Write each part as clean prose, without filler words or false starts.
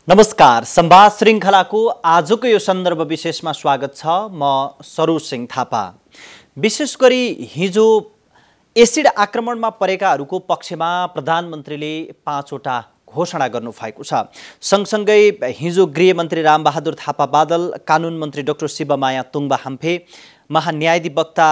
नमस्कार, संवाद श्रृङ्खलाको आजको यो सन्दर्भ विशेषमा स्वागत छ। म सरोज सिंह थापा। विशेष गरी हिजो एसिड आक्रमणमा परेकाहरूको पक्षमा प्रधानमन्त्रीले 5 वटा घोषणा गर्नुभएको छ। सँगसँगै हिजो गृहमन्त्री रामबहादुर थापा बादल, कानुन मन्त्री डाक्टर शिवमाया तुङबा हाम्फे, महान्यायाधिवक्ता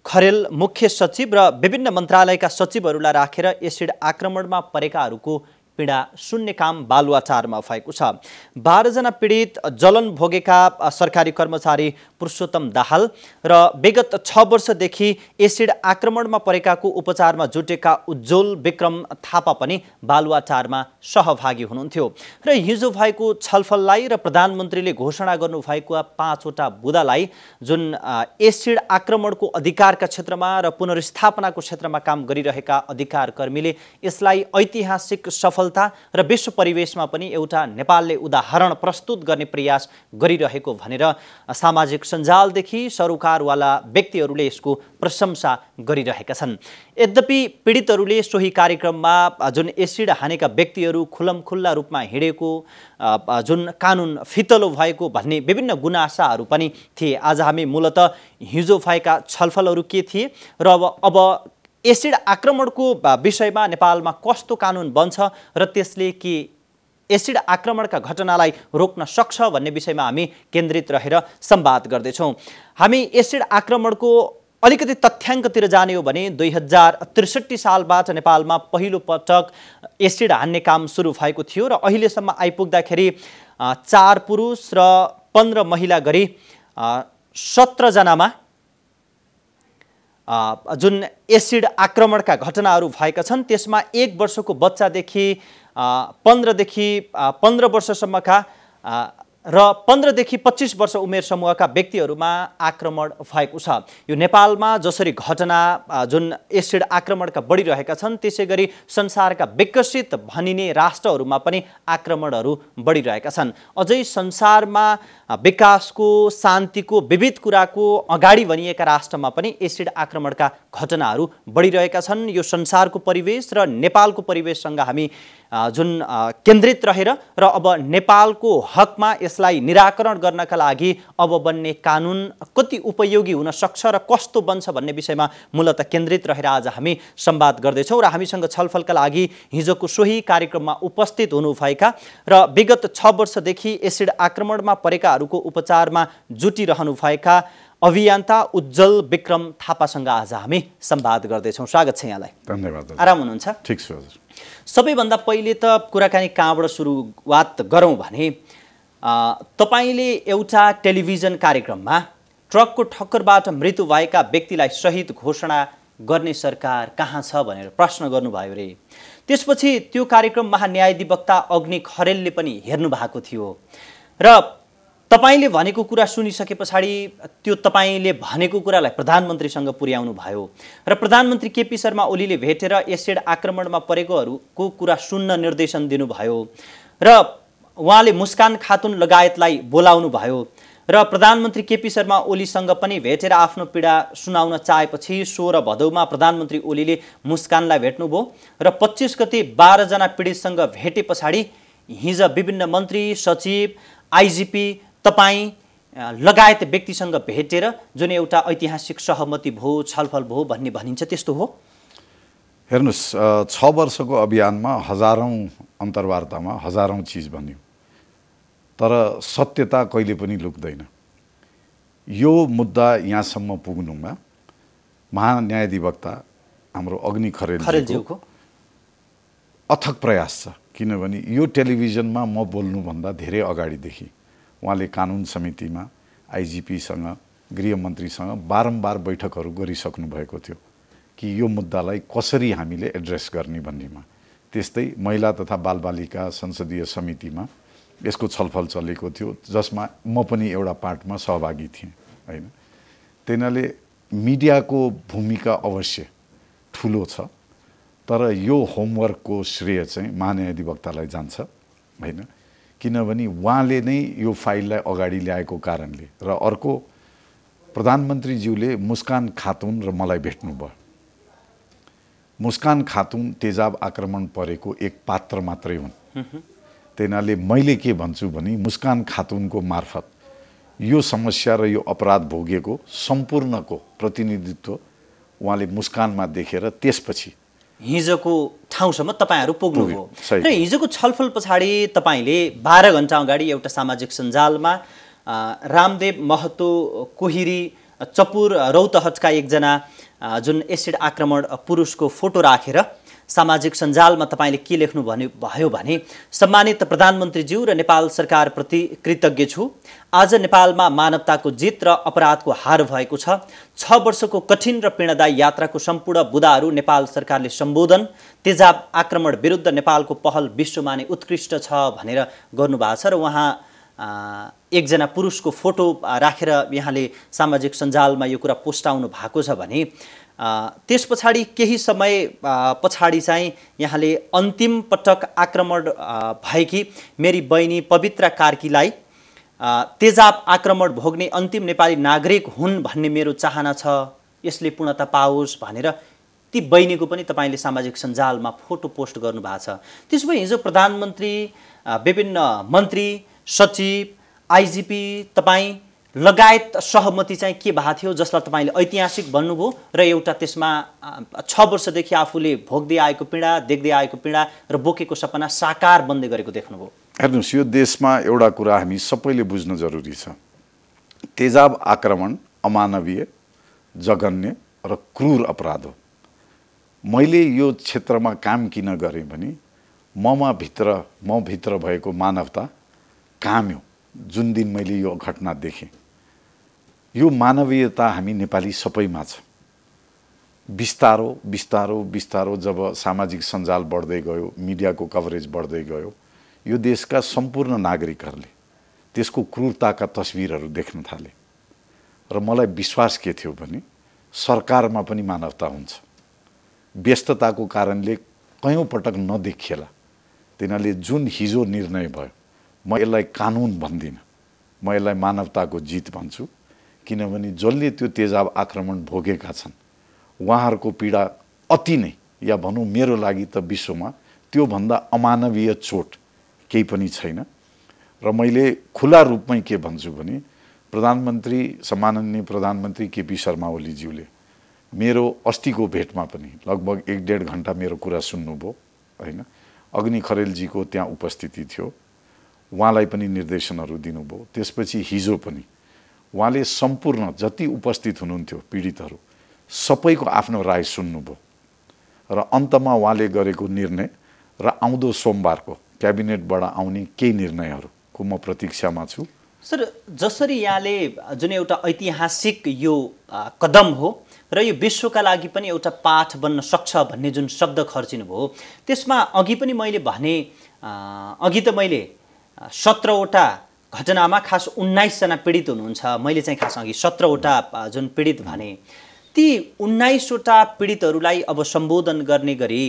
खरेल, मुख्य सचिव र विभिन्न मन्त्रालयका सचिवहरूलाई राखेर एसिड आक्रमणमा परेकाहरूको पीडा सुन्ने काम बालुवाटारमा भएको छ। 12 जना पीडित जलन भोगेका सरकारी कर्मचारी पुरुषोत्तम दाहाल र विगत 6 वर्षदेखि एसिड आक्रमणमा परेकाको उपचारमा जुटेका उज्जवल विक्रम थापा पनि बालुवाटारमा सहभागी हुनुहुन्थ्यो। र हिजो भएको छलफललाई र प्रधानमन्त्रीले घोषणा गर्नुभएको 5 वटा बुँदालाई, जुन एसिड आक्रमणको अधिकारका क्षेत्रमा र पुनर्स्थापनाको क्षेत्रमा काम गरिरहेका अधिकार कर्मीले यसलाई ऐतिहासिक सफल र विश्व परिवेशमा पनि एउटा नेपालले उदाहरण प्रस्तुत गर्ने प्रयास गरिरहेको भनेर सामाजिक सञ्जालदेखि सरोकारवाला व्यक्तिहरूले यसको प्रशंसा गरिरहेका छन्। यद्यपि पीडितहरूले सोही कार्यक्रममा जुन एसिड हानेका व्यक्तिहरू खुल्लमखुल्ला रूपमा हिँडेको, जुन कानुन फितलो भएको भन्ने विभिन्न गुनासाहरू पनि थिए। आज हामी मूलतः हिजो भएका छलफलहरू के थिए र अब एसिड आक्रमणको विषयमा नेपालमा कस्तो कानुन बन्छ र त्यसले के एसिड आक्रमणका घटनालाई रोक्न सक्छ भन्ने विषयमा हामी केन्द्रित रहेर संवाद गर्दैछौँ। हामी एसिड आक्रमणको अलिकति तथ्याङ्कतिर जाने हो भने 2063 सालबाट नेपालमा पहिलो पटक एसिड हान्ने काम सुरु भएको थियो र अहिलेसम्म आइपुग्दाखेरि 4 पुरुष र 15 महिला गरी 17 जनामा जुन एसिड आक्रमणका घटनाहरू भएका छन्। त्यसमा 1 वर्षको बच्चादेखि 15 वर्षसम्मका र 15 देखि 25 वर्ष उमेर समूहका व्यक्तिहरूमा आक्रमण भएको छ। यो नेपालमा जसरी घटना जुन एसिड आक्रमणका बढिरहेका छन्, त्यसै गरी संसारका विकसित भनिने राष्ट्रहरूमा पनि आक्रमणहरू बढिरहेका छन्। अझै संसारमा विकासको, शान्तिको, विविध कुराको अगाडि भनिएका राष्ट्रमा पनि एसिड आक्रमणका घटनाहरू बढिरहेका छन्। यो संसारको परिवेश र नेपालको परिवेशसँग हामी जुन केन्द्रित रहेर र अब नेपालको हकमा यसलाई निराकरण गर्नका लागि अब बन्ने कानुन कति उपयोगी हुन सक्छ र कस्तो बन्छ भन्ने विषयमा मूलतः केन्द्रित रहेर आज हामी संवाद गर्दैछौँ। र हामीसँग छलफलका लागि हिजोको सोही कार्यक्रममा उपस्थित हुनुभएका र विगत 6 वर्षदेखि एसिड आक्रमणमा परेकाहरूको उपचारमा जुटिरहनुभएका अभियन्ता उज्जवल विक्रम थापासँग आज हामी संवाद गर्दैछौँ। स्वागत छ यहाँलाई। धन्यवाद। आराम हुनुहुन्छ? ठिक छु हजुर। सबैभन्दा पहिले त कुराकानी कहाँबाट सुरुवात गरौँ भने तपाईले एउटा टेलिभिजन कार्यक्रममा ट्रकको ठक्करबाट मृत्यु भएका व्यक्तिलाई शहीद घोषणा गर्ने सरकार कहाँ छ भनेर प्रश्न गर्नुभयो रे। त्यसपछि त्यो कार्यक्रम महान्यायाधिवक्ता अग्नि खरेलले पनि हेर्नु भएको थियो र तपाईले भनेको कुरा सुनिसके पछाडि त्यो तपाईले भनेको कुरालाई प्रधानमन्त्रीसँग पुर्याउनु भयो र प्रधानमन्त्री केपी शर्मा ओलीले भेटेर एसिड आक्रमणमा परेकोहरूको कुरा सुन्न निर्देशन दिनुभयो र उहाँले मुस्कान खातुन लगायतलाई बोलाउनु भयो र प्रधानमन्त्री केपी शर्मा ओलीसँग पनि भेटेर आफ्नो पीडा सुनाउन चाहेपछि 16 भदौमा प्रधानमन्त्री ओलीले मुस्कानलाई भेट्नुभयो र 25 गते 12 जना पीडितसँग भेटे पछाडि हिजो विभिन्न मन्त्री, सचिव, आइजिपी, तपाईँ लगायत व्यक्तिसँग भेटेर जुन एउटा ऐतिहासिक सहमति भयो, छलफल भयो भन्ने भनिन्छ, त्यस्तो हो? हेर्नुस्, 6 वर्षको अभियानमा हजारौं अन्तर्वार्तामा हजारौं चीज बन्यो, तर सत्यता कहिले पनि लुक्दैन। यो मुद्दा यहाँसम्म पुग्नुमा महान्यायाधिवक्ता हाम्रो अग्नि खरेलजीको अथक प्रयास छ। किनभने यो टेलिभिजनमा म बोल्नुभन्दा धेरै अगाडिदेखि उहाँले कानुन समितिमा आइजिपीसँग, गृहमन्त्रीसँग बारम्बार बैठकहरू गरिसक्नु भएको थियो कि यो मुद्दालाई कसरी हामीले एड्रेस गर्ने भन्नेमा। त्यस्तै महिला तथा बालबालिका संसदीय समितिमा यसको छलफल चलेको थियो, जसमा म पनि एउटा पार्टमा सहभागी थिएँ हैन। त्यसैले मिडियाको भूमिका अवश्य ठुलो छ, तर यो होमवर्कको श्रेय चाहिँ महान्यायाधिवक्तालाई जान्छ हैन। किनभने उहाँले नै यो फाइललाई अगाडि ल्याएको कारणले र अर्को प्रधानमन्त्रीज्यूले मुस्कान खातुन र मलाई भेट्नुभयो। मुस्कान खातुन तेजाब आक्रमण परेको एक पात्र मात्रै हुन्। त्यही मैले के भन्छु भने मुस्कान खातुनको मार्फत यो समस्या र यो अपराध भोगेको सम्पूर्णको प्रतिनिधित्व उहाँले मुस्कानमा देखेर त्यसपछि हिजोको ठाउँसम्म तपाईँहरू पुग्नुभयो सही। र हिजोको छलफल पछाडि तपाईँले 12 घण्टा अगाडि एउटा सामाजिक सञ्जालमा रामदेव महतो कोहिरी चपुर रौतहटका एकजना जुन एसिड आक्रमण पुरुषको फोटो राखेर सामाजिक सञ्जालमा तपाईँले के लेख्नु भयो भने सम्मानित प्रधानमन्त्रीज्यू र नेपाल सरकारप्रति कृतज्ञ छु। आज नेपालमा मानवताको जित र अपराधको हार भएको छ। 6 वर्षको कठिन र पीडादायी यात्राको सम्पूर्ण बुदाहरू नेपाल सरकारले सम्बोधन, तेजाब आक्रमण विरुद्ध नेपालको पहल विश्वमा नै उत्कृष्ट छ भनेर गर्नुभएको छ। र उहाँ एकजना पुरुषको फोटो राखेर यहाँले सामाजिक सञ्जालमा यो कुरा पोस्टाउनु भएको छ भने त्यस पछाडि केही समय पछाडि चाहिँ यहाँले अन्तिम पटक आक्रमण भएकी मेरी बहिनी पवित्रा कार्कीलाई तेजाब आक्रमण भोग्ने अन्तिम नेपाली नागरिक हुन् भन्ने मेरो चाहना छ, यसले पूर्णता पाओस् भनेर ती बहिनीको पनि तपाईँले सामाजिक सञ्जालमा फोटो पोस्ट गर्नुभएको छ। त्यसो भए हिजो प्रधानमन्त्री, विभिन्न मन्त्री, सचिव, आइजिपी तपाईँ लगायत सहमति चाहिँ के भएको थियो जसलाई तपाईँले ऐतिहासिक भन्नुभयो र एउटा त्यसमा 6 वर्षदेखि आफूले भोग्दै आएको पीडा, देख्दै आएको पीडा र बोकेको सपना साकार बन्दै गरेको देख्नुभयो? हेर्नुहोस्, यो देशमा एउटा कुरा हामी सबैले बुझ्न जरुरी छ। तेजाब आक्रमण अमानवीय, जघन्य र क्रूर अपराध हो। मैले यो क्षेत्रमा काम किन गरेँ भने म भित्र भएको मानवता काम्यो। जुन दिन मैले यो घटना देखेँ, यो मानवीयता हामी नेपाली सबैमा छ। बिस्तारो बिस्तारो बिस्तारो जब सामाजिक सञ्जाल बढ्दै गयो, मिडियाको कभरेज बढ्दै गयो, यो देशका सम्पूर्ण नागरिकहरूले त्यसको क्रूरताका तस्बिरहरू देख्न थाले। र मलाई विश्वास के थियो भने सरकारमा पनि मानवता हुन्छ। व्यस्तताको कारणले कयौं पटक नदेखिएला, तिनीहरूले जुन हिजो निर्णय भयो, म यसलाई कानुन भन्दिनँ, म यसलाई मानवताको जित भन्छु। किनभने जसले त्यो तेजाब आक्रमण भोगेका छन् उहाँहरूको पीडा अति नै, या भनौँ मेरो लागि त विश्वमा त्योभन्दा अमानवीय चोट केही पनि छैन। र मैले खुला रूपमै के भन्छु भने प्रधानमन्त्री, सम्माननीय प्रधानमन्त्री केपी शर्मा ओलीज्यूले मेरो अस्तिको भेटमा पनि लगभग 1-1.5 घण्टा मेरो कुरा सुन्नुभयो हैन। अग्नि खरेलजीको त्यहाँ उपस्थिति थियो, उहाँलाई पनि निर्देशनहरू दिनुभयो। त्यसपछि हिजो पनि उहाँले सम्पूर्ण जति उपस्थित हुनुहुन्थ्यो पीडितहरू सबैको आफ्नो राय सुन्नुभयो र अन्तमा उहाँले गरेको निर्णय र आउँदो सोमबारको क्याबिनेटबाट आउने केही निर्णयहरूको म प्रतीक्षामा छु। सर, जसरी यहाँले जुन एउटा ऐतिहासिक यो कदम हो र यो विश्वका लागि पनि एउटा पाठ बन्न सक्छ भन्ने जुन शब्द खर्चिनु भयो, त्यसमा अघि पनि मैले भने, अघि त मैले 17वटा घटनामा खास 19 जना पीडित हुनुहुन्छ। मैले चाहिँ खास अघि 17वटा जुन पीडित भने, ती 19वटा पीडितहरूलाई अब सम्बोधन गर्ने गरी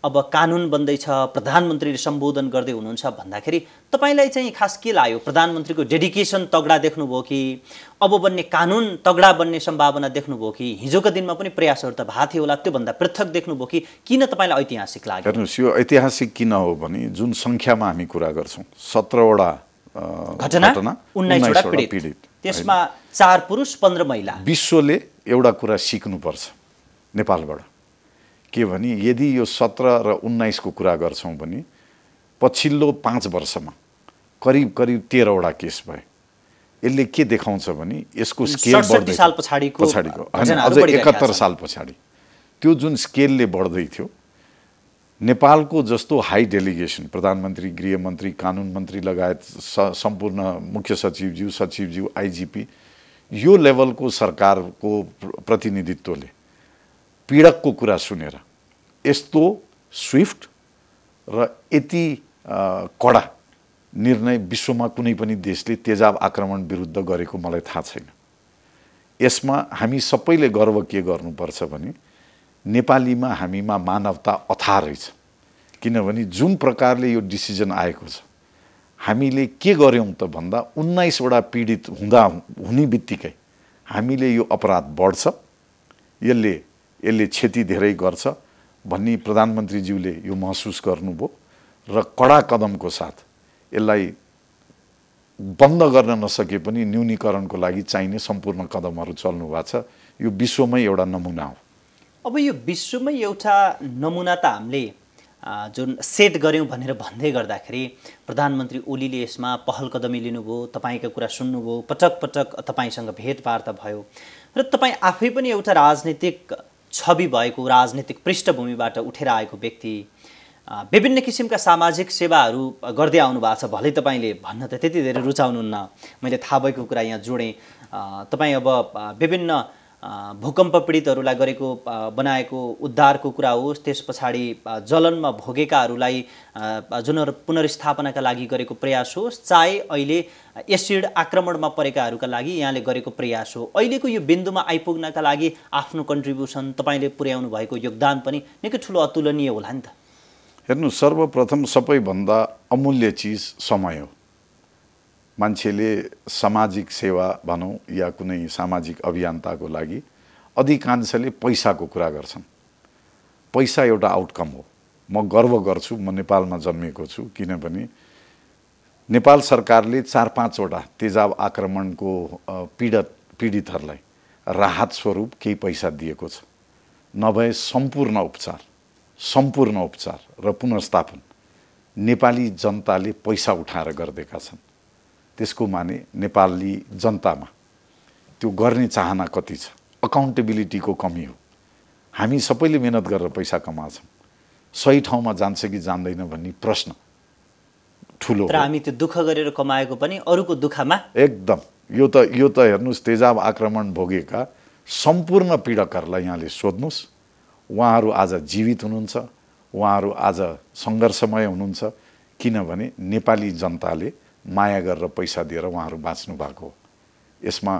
अब कानुन बन्दैछ, प्रधानमन्त्रीले सम्बोधन गर्दै हुनुहुन्छ भन्दाखेरि तपाईलाई चाहिँ खास के लाग्यो? प्रधानमन्त्रीको डेडिकेसन तगडा देख्नुभयो कि अब बन्ने कानुन तगडा बन्ने सम्भावना देख्नुभयो कि हिजोको दिनमा पनि प्रयासहरू त भएको थियो होला, त्योभन्दा पृथक देख्नुभयो कि किन तपाईँलाई ऐतिहासिक लाग्यो? हेर्नुहोस्, यो ऐतिहासिक किन हो भने जुन सङ्ख्यामा हामी कुरा गर्छौँ, 17वटा घटना 19वटा पीडित, त्यसमा 4 पुरुष 15 महिला। विश्वले एउटा कुरा सिक्नुपर्छ नेपालबाट के भने यदि यो 17 र 19 को कुरा गर्छौं भने पछिल्लो 5 वर्षमा करिब 13वटा केस भए। यसले के देखाउँछ भने यसको स्केल बढ्दै 67 साल पछाडिको अझ 71 साल पछाडि त्यो जुन स्केलले बढ्दै थियो, नेपालको जस्तो हाई डेलिगेसन, प्रधानमन्त्री, गृहमन्त्री, कानुन मन्त्री लगायत सम्पूर्ण मुख्य सचिवज्यू, आइजिपी, यो लेभलको सरकारको प्रतिनिधित्वले पीडकको कुरा सुनेर यस्तो स्विफ्ट र यति कडा निर्णय विश्वमा कुनै पनि देशले तेजाब आक्रमण विरुद्ध गरेको मलाई थाहा छैन। यसमा हामी सबैले गर्व के गर्नुपर्छ भने नेपालीमा हामीमा मानवता अथाह रहेछ। किनभने जुन प्रकारले यो डिसिजन आएको छ, हामीले के गर्यौं त भन्दा 19वटा पीडित हुने बित्तिकै हामीले यो अपराध बढ्छ, यसले क्षति धेरै गर्छ भन्ने प्रधानमन्त्रीज्यूले यो महसुस गर्नुभयो र कडा कदमको साथ यसलाई बन्द गर्न नसके पनि न्यूनीकरणको लागि चाहिने सम्पूर्ण कदमहरू चल्नु भएको छ। यो विश्वमै एउटा नमुना हो। अब यो विश्वमै एउटा नमुना त हामीले जुन सेट गऱ्यौँ भनेर भन्दै गर्दाखेरि प्रधानमन्त्री ओलीले यसमा पहल कदमी लिनुभयो, तपाईँका कुरा सुन्नुभयो, पटक पटक तपाईँसँग भेटवार्ता भयो र तपाईँ आफै पनि एउटा राजनीतिक छवि भएको, राजनीतिक पृष्ठभूमिबाट उठेर आएको व्यक्ति, विभिन्न किसिमका सामाजिक सेवाहरू गर्दै आउनु भएको छ। भलै तपाईँले भन्न त त्यति धेरै रुचाउनुहुन्न, मैले थाहा भएको कुरा यहाँ जोडेँ। तपाईँ अब विभिन्न भूकम्प पीडितहरूलाई गरेको बनाएको उद्धारको कुरा होस्, त्यस पछाडि जलनमा भोगेकाहरूलाई जुन पुनर्स्थापनाका लागि गरेको प्रयास होस्, चाहे अहिले एसिड आक्रमणमा परेकाहरूका लागि यहाँले गरेको प्रयास हो, अहिलेको यो बिन्दुमा आइपुग्नका लागि आफ्नो कन्ट्रिब्युसन तपाईँले पुर्याउनु भएको योगदान पनि निकै ठुलो अतुलनीय होला नि त। हेर्नु, सर्वप्रथम सबैभन्दा अमूल्य चिज समय हो। मान्छेले सामाजिक सेवा भनौँ या कुनै सामाजिक अभियन्ताको लागि अधिकांशले पैसाको कुरा गर्छन्। पैसा एउटा आउटकम हो। म गर्व गर्छु म नेपालमा जन्मेको छु, किनभने नेपाल सरकारले 4-5वटा तेजाब आक्रमणको पीडितहरूलाई राहत स्वरूप केही पैसा दिएको छ। नभए सम्पूर्ण उपचार र पुनर्स्थापन नेपाली जनताले पैसा उठाएर गरिदिएका छन्। त्यसको माने नेपाली जनतामा त्यो गर्ने चाहना कति छ, अकाउन्टेबिलिटीको कमी हो। हामी सबैले मेहनत गरेर पैसा कमाउँछौँ, सही ठाउँमा जान्छ कि जान्दैन भन्ने प्रश्न ठुलो हो। तर हामी त्यो दुःख गरेर कमाएको पनि अरूको दुःखमा एकदम यो त हेर्नुहोस्, तेजाब आक्रमण भोगेका सम्पूर्ण पीडकहरूलाई यहाँले सोध्नुहोस्, उहाँहरू आज जीवित हुनुहुन्छ, उहाँहरू आज सङ्घर्षमय हुनुहुन्छ, किनभने नेपाली जनताले माया गरेर पैसा दिएर उहाँहरू बाँच्नु भएको हो। यसमा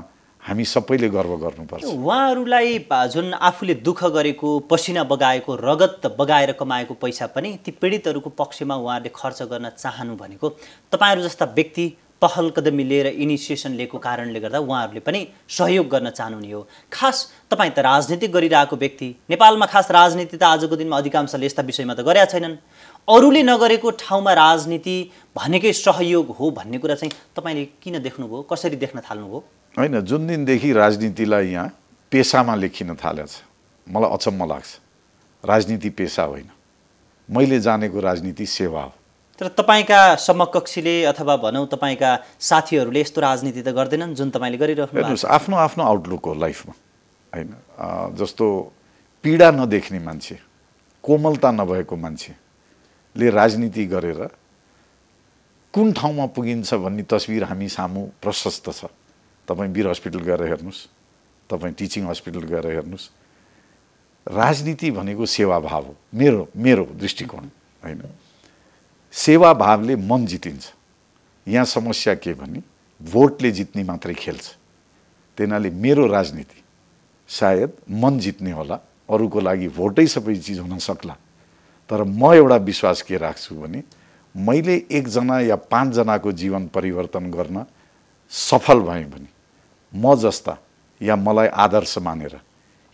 हामी सबैले गर्व गर्नुपर्छ। उहाँहरूलाई जुन आफूले दुःख गरेको, पसिना बगाएको, रगत बगाएर कमाएको पैसा पनि ती पीडितहरूको पक्षमा उहाँहरूले खर्च गर्न चाहनु भनेको तपाईँहरू जस्ता व्यक्ति पहल कदमी लिएर इनिसिएसन लिएको कारणले गर्दा उहाँहरूले पनि सहयोग गर्न चाहनुहुने हो। खास तपाईँ त राजनीति गरिरहेको व्यक्ति, नेपालमा खास राजनीति त आजको दिनमा अधिकांशले यस्ता विषयमा त गरेका छैनन्। अरूले नगरेको ठाउँमा राजनीति भनेकै सहयोग हो भन्ने कुरा चाहिँ तपाईँले किन देख्नुभयो, कसरी देख्न थाल्नुभयो? होइन, जुन दिनदेखि राजनीतिलाई यहाँ पेसामा लेखिन थालेछ मलाई अचम्म लाग्छ। राजनीति पेसा होइन, मैले जानेको राजनीति सेवा हो। तर तपाईँका समकक्षीले अथवा भनौँ तपाईँका साथीहरूले यस्तो राजनीति त गर्दैनन् जुन तपाईँले गरिरहनु भएको छ। हेर्नुहोस्, आफ्नो आफ्नो आउटलुक हो लाइफमा, होइन? जस्तो पीडा नदेख्ने मान्छे, कोमलता नभएको मान्छेले राजनीति गरेर कुन ठाउँमा पुगिन्छ भन्ने तस्बिर हामी सामु प्रशस्त छ। तपाईँ वीर हस्पिटल गएर हेर्नुहोस्, तपाईँ टिचिङ हस्पिटल गएर हेर्नुहोस्। राजनीति भनेको सेवाभाव हो, मेरो दृष्टिकोण, होइन? सेवाभावले मन जितिन्छ। यहाँ समस्या के भने भोटले जित्ने मात्रै खेल्छ। त्यही मेरो राजनीति सायद मन जित्ने होला, अरूको लागि भोटै सबै चिज हुन सक्ला। तर म एउटा विश्वास के राख्छु भने मैले 1 जना या 5 जनाको जीवन परिवर्तन गर्न सफल भएँ भने म जस्ता या मलाई आदर्श मानेर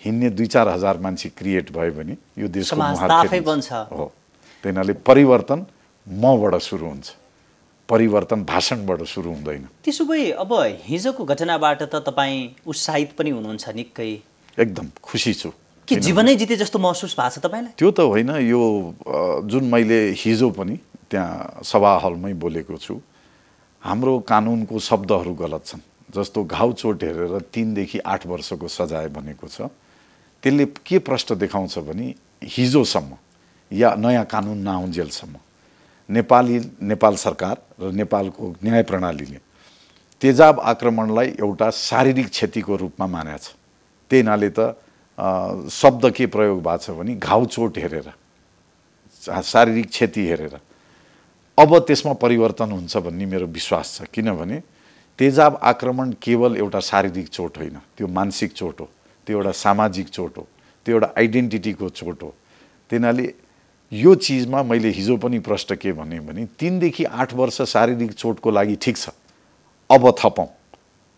हिँड्ने 2-4 हजार मान्छे क्रिएट भयो भने यो देशको मुहार बन्छ हो। त्यही परिवर्तन मबाट सुरु हुन्छ, परिवर्तन भाषणबाट सुरु हुँदैन। त्यसो भए अब हिजोको घटनाबाट त तपाईँ उत्साहित पनि हुनुहुन्छ निकै? एकदम खुसी छु। के जीवनै जिते जस्तो महसुस भएको छ तपाईँलाई? त्यो त होइन, यो जुन मैले हिजो पनि त्यहाँ सभा हलमै बोलेको छु, हाम्रो कानुनको शब्दहरू गलत छन्। जस्तो घाउ चोट हेरेर 3 देखि 8 वर्षको सजाय भनेको छ, त्यसले के प्रश्न देखाउँछ भने हिजोसम्म या नयाँ कानुन नआउन्जेलसम्म नेपाल सरकार र नेपालको न्याय प्रणालीले तेजाब आक्रमणलाई एउटा शारीरिक क्षतिको रूपमा मानेको छ। त्यही नाले त शब्द के प्रयोग भएको छ भने घाउ चोट हेरेर, शारीरिक क्षति हेरेर। अब त्यसमा परिवर्तन हुन्छ भन्ने मेरो विश्वास छ, किनभने तेजाब आक्रमण केवल एउटा शारीरिक चोट होइन, त्यो मानसिक चोट हो, त्यो एउटा सामाजिक चोट हो, त्यो एउटा आइडेन्टिटीको चोट हो। त्यही यो चिजमा मैले हिजो पनि प्रश्न के भने 3 देखि 8 वर्ष शारीरिक चोटको लागि ठिक छ, अब थपौँ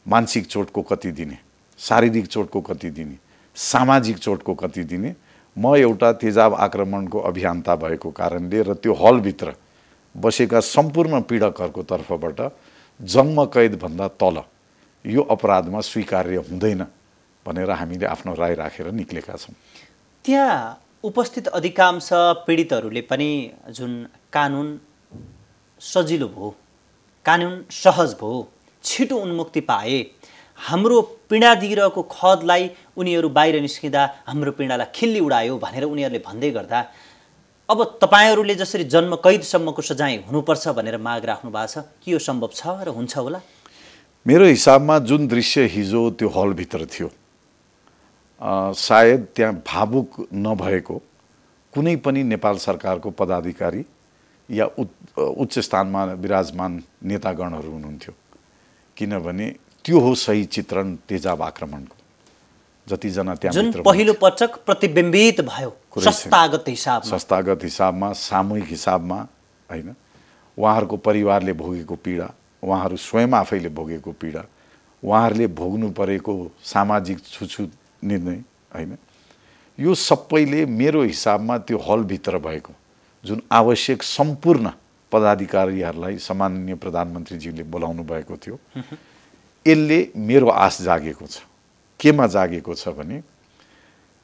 मानसिक चोटको कति दिने, शारीरिक चोटको कति दिने, सामाजिक चोटको कति दिने। म एउटा तेजाब आक्रमणको अभियन्ता भएको कारणले र त्यो हलभित्र बसेका सम्पूर्ण पीडकहरूको तर्फबाट जन्म कैदभन्दा तल यो अपराधमा स्वीकार्य हुँदैन भनेर हामीले आफ्नो राय राखेर निक्लेका छौँ। त्यहाँ उपस्थित अधिकांश पीडितहरूले पनि जुन कानुन सजिलो भयो, कानुन सहज भयो, छिटो उन्मुक्ति पाए, हाम्रो पीडा दिइरहेको खदलाई उनीहरू बाहिर निस्किँदा हाम्रो पीडालाई खिल्ली उडायो भनेर उनीहरूले भन्दै गर्दा अब तपाईँहरूले जसरी जन्म कैदसम्मको सजाय हुनुपर्छ भनेर माग राख्नु भएको छ, के यो सम्भव छ र हुन्छ होला? मेरो हिसाबमा जुन दृश्य हिजो त्यो हलभित्र थियो, सायद त्यहाँ भावुक नभएको कुनै पनि नेपाल सरकारको पदाधिकारी या उच्च स्थानमा विराजमान नेतागणहरू हुनुहुन्थ्यो, किनभने त्यो हो सही चित्रण तेजाब आक्रमणको। जतिजना त्यहाँ जुन पहिलो पटक प्रतिबिम्बित भयो संस्थागत हिसाबमा, सामूहिक हिसाबमा, हैन, उहाँहरूको परिवारले भोगेको पीडा, उहाँहरू स्वयं आफैले भोगेको पीडा, उहाँहरूले भोग्नु परेको सामाजिक छुछुत निर्णय, हैन, यो सबैले मेरो हिसाबमा त्यो हलभित्र भएको जुन आवश्यक सम्पूर्ण पदाधिकारीहरूलाई सम्माननीय प्रधानमन्त्रीज्यूले बोलाउनु भएको थियो, यसले मेरो आश जागेको छ। केमा जागेको छ भने,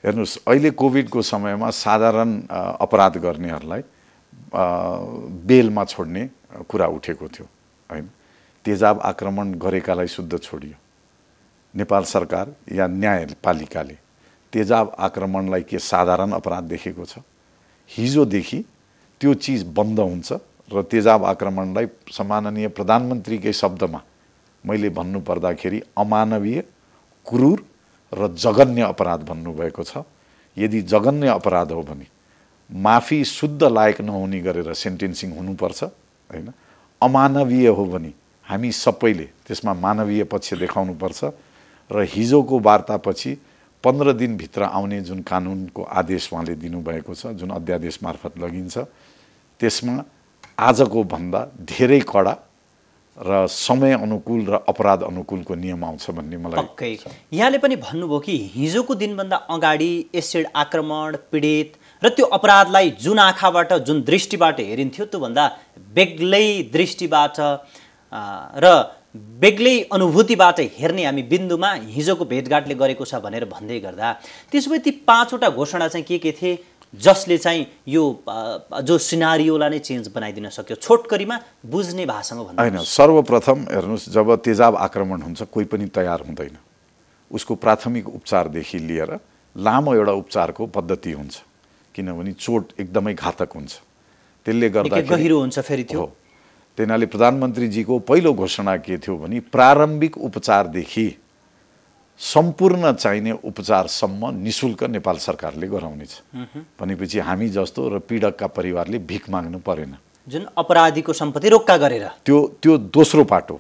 हेर्नुहोस्, अहिले कोभिडको समयमा साधारण अपराध गर्नेहरूलाई बेलमा छोड्ने कुरा उठेको थियो, हैन। तेजाब आक्रमण गरेकालाई शुद्ध छोडियो। नेपाल सरकार या न्यायपालिकाले तेजाब आक्रमणलाई के साधारण अपराध देखेको छ? हिजोदेखि त्यो चिज बन्द हुन्छ र तेजाब आक्रमणलाई सम्माननीय प्रधानमन्त्रीकै शब्दमा मैले भन्नु पर्दाखेरि अमानवीय, क्रूर र जघन्य अपराध भन्नुभएको छ। यदि जघन्य अपराध हो भने माफी शुद्ध लायक नहुने गरेर सेन्टेन्सिङ हुनुपर्छ, हैन। अमानवीय हो भने हामी सबैले त्यसमा मानवीय पक्ष देखाउनुपर्छ र हिजोको वार्तापछि 15 दिनभित्र आउने जुन कानुनको आदेश उहाँले दिनुभएको छ, जुन अध्यादेश मार्फत लगिन्छ, त्यसमा आजको भन्दा धेरै कडा र समय अनुकूल र अपराध अनुकूलको नियम आउँछ भन्ने मलाई पक्कै। यहाँले पनि भन्नुभयो कि हिजोको दिनभन्दा अगाडि एसिड आक्रमण पीडित र त्यो अपराधलाई जुन आँखाबाट, जुन दृष्टिबाट हेरिन्थ्यो, त्योभन्दा बेग्लै दृष्टिबाट र बेग्लै अनुभूतिबाट हेर्ने हामी बिन्दुमा हिजोको भेटघाटले गरेको छ भनेर भन्दै गर्दा, त्यसो भए ती 5वटा घोषणा चाहिँ के थिए जसले चाहिँ यो जो सिनारियोलाई नै चेन्ज बनाइदिन सक्यो? छोटकरीमा बुझ्ने भाषामा भन्नु। हैन, सर्वप्रथम हेर्नुहोस्, जब तेजाब आक्रमण हुन्छ कोही पनि तयार हुँदैन। उसको प्राथमिक उपचारदेखि लिएर लामो एउटा उपचारको पद्धति हुन्छ, किनभने चोट एकदमै घातक हुन्छ। त्यसले गर्दा गहिरो हुन्छ फेरि त्यो। त्यसैले प्रधानमन्त्रीजीको पहिलो घोषणा के थियो भने प्रारम्भिक उपचारदेखि सम्पूर्ण चाहिने उपचारसम्म निशुल्क नेपाल सरकारले गराउनेछ। भनेपछि हामी जस्तो र पीडकका परिवारले भिख माग्नु परेन। जुन अपराधीको सम्पत्ति रोक्का गरेर त्यो दोस्रो पाटो।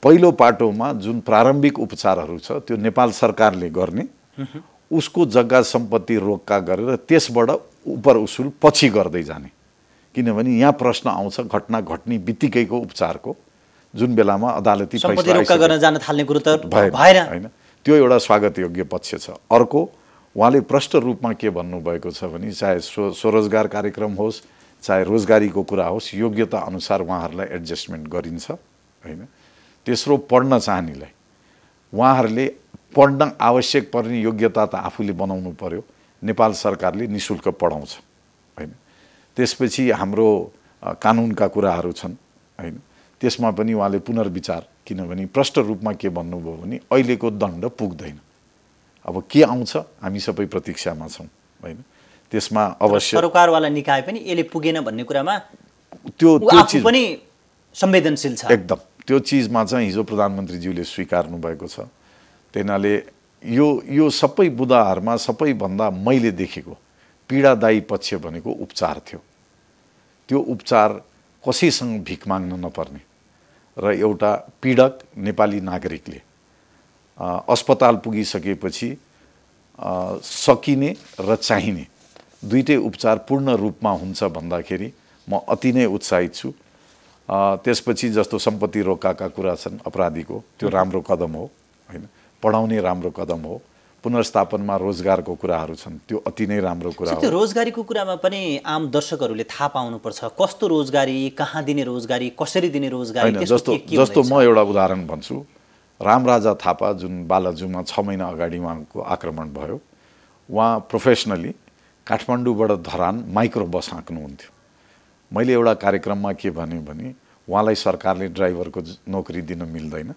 पहिलो पाटोमा जुन प्रारम्भिक उपचारहरू छ त्यो नेपाल सरकारले गर्ने, उसको जग्गा सम्पत्ति रोक्का गरेर त्यसबाट उपर उसुल पछि गर्दै जाने। किनभने यहाँ प्रश्न आउँछ घटना घट्ने बित्तिकैको उपचारको, जुन बेलामा अदालती फैसला रोक्का गर्न जान थाल्ने कुरो त भएन, हैन। त्यो एउटा स्वागत योग्य पक्ष छ। अर्को, उहाँले प्रष्ट रूपमा के भन्नुभएको छ भने चाहे स्वरोजगार कार्यक्रम होस्, चाहे रोजगारीको कुरा होस्, योग्यता अनुसार उहाँहरूलाई एडजस्टमेन्ट गरिन्छ, हैन। तेस्रो, पढ्न चाहनेलाई उहाँहरूले पढ्न आवश्यक पर्ने योग्यता त आफूले बनाउनु पर्यो। नेपाल सरकारले निशुल्क पढाउँछ, हैन। त्यसपछि हाम्रो कानुनका कुराहरू छन्, हैन। त्यसमा पनि उहाँले पुनर्विचार, किनभने प्रष्ट रूपमा के भन्नुभयो भने अहिलेको दण्ड पुग्दैन, अब के आउँछ हामी सबै प्रतीक्षामा छौँ, हैन। त्यसमा अवश्य सरकारवाला निकाय पनि यसले पुगेन भन्ने कुरामा त्यो चिज पनि संवेदनशील छ। एकदम त्यो चिजमा चाहिँ हिजो प्रधानमन्त्रीज्यूले स्वीकार्नु भएको छ। त्यसैले यो सबै बुदाहरूमा सबैभन्दा मैले देखेको पीडादायी पक्ष भनेको उपचार थियो। त्यो उपचार कसैसँग भिख माग्न नपर्ने र एउटा पीडक नेपाली नागरिकले अस्पताल पुगिसकेपछि सकिने र चाहिने दुईटै उपचार पूर्ण रूपमा हुन्छ भन्दाखेरि म अति नै उत्साहित छु। त्यसपछि जस्तो सम्पत्ति रोक्काका कुरा छन् अपराधीको, त्यो राम्रो कदम हो, हैन। पढाउने राम्रो कदम हो। पुनर्स्थापनमा रोजगारको कुराहरू छन्, त्यो अति नै राम्रो कुरा हो। त्यो रोजगारीको कुरामा पनि आम दर्शकहरूले थाहा पाउनुपर्छ, कस्तो रोजगारी, कहाँ दिने रोजगारी, कसरी दिने रोजगारी, जस्तो म एउटा उदाहरण भन्छु। रामराजा थापा जुन बालाजुमा 6 महिना अगाडि उहाँको आक्रमण भयो, उहाँ प्रोफेसनली काठमाडौँबाट धरान माइक्रो बस हाँक्नुहुन्थ्यो। मैले एउटा कार्यक्रममा के भने उहाँलाई सरकारले ड्राइभरको नोकरी दिन मिल्दैन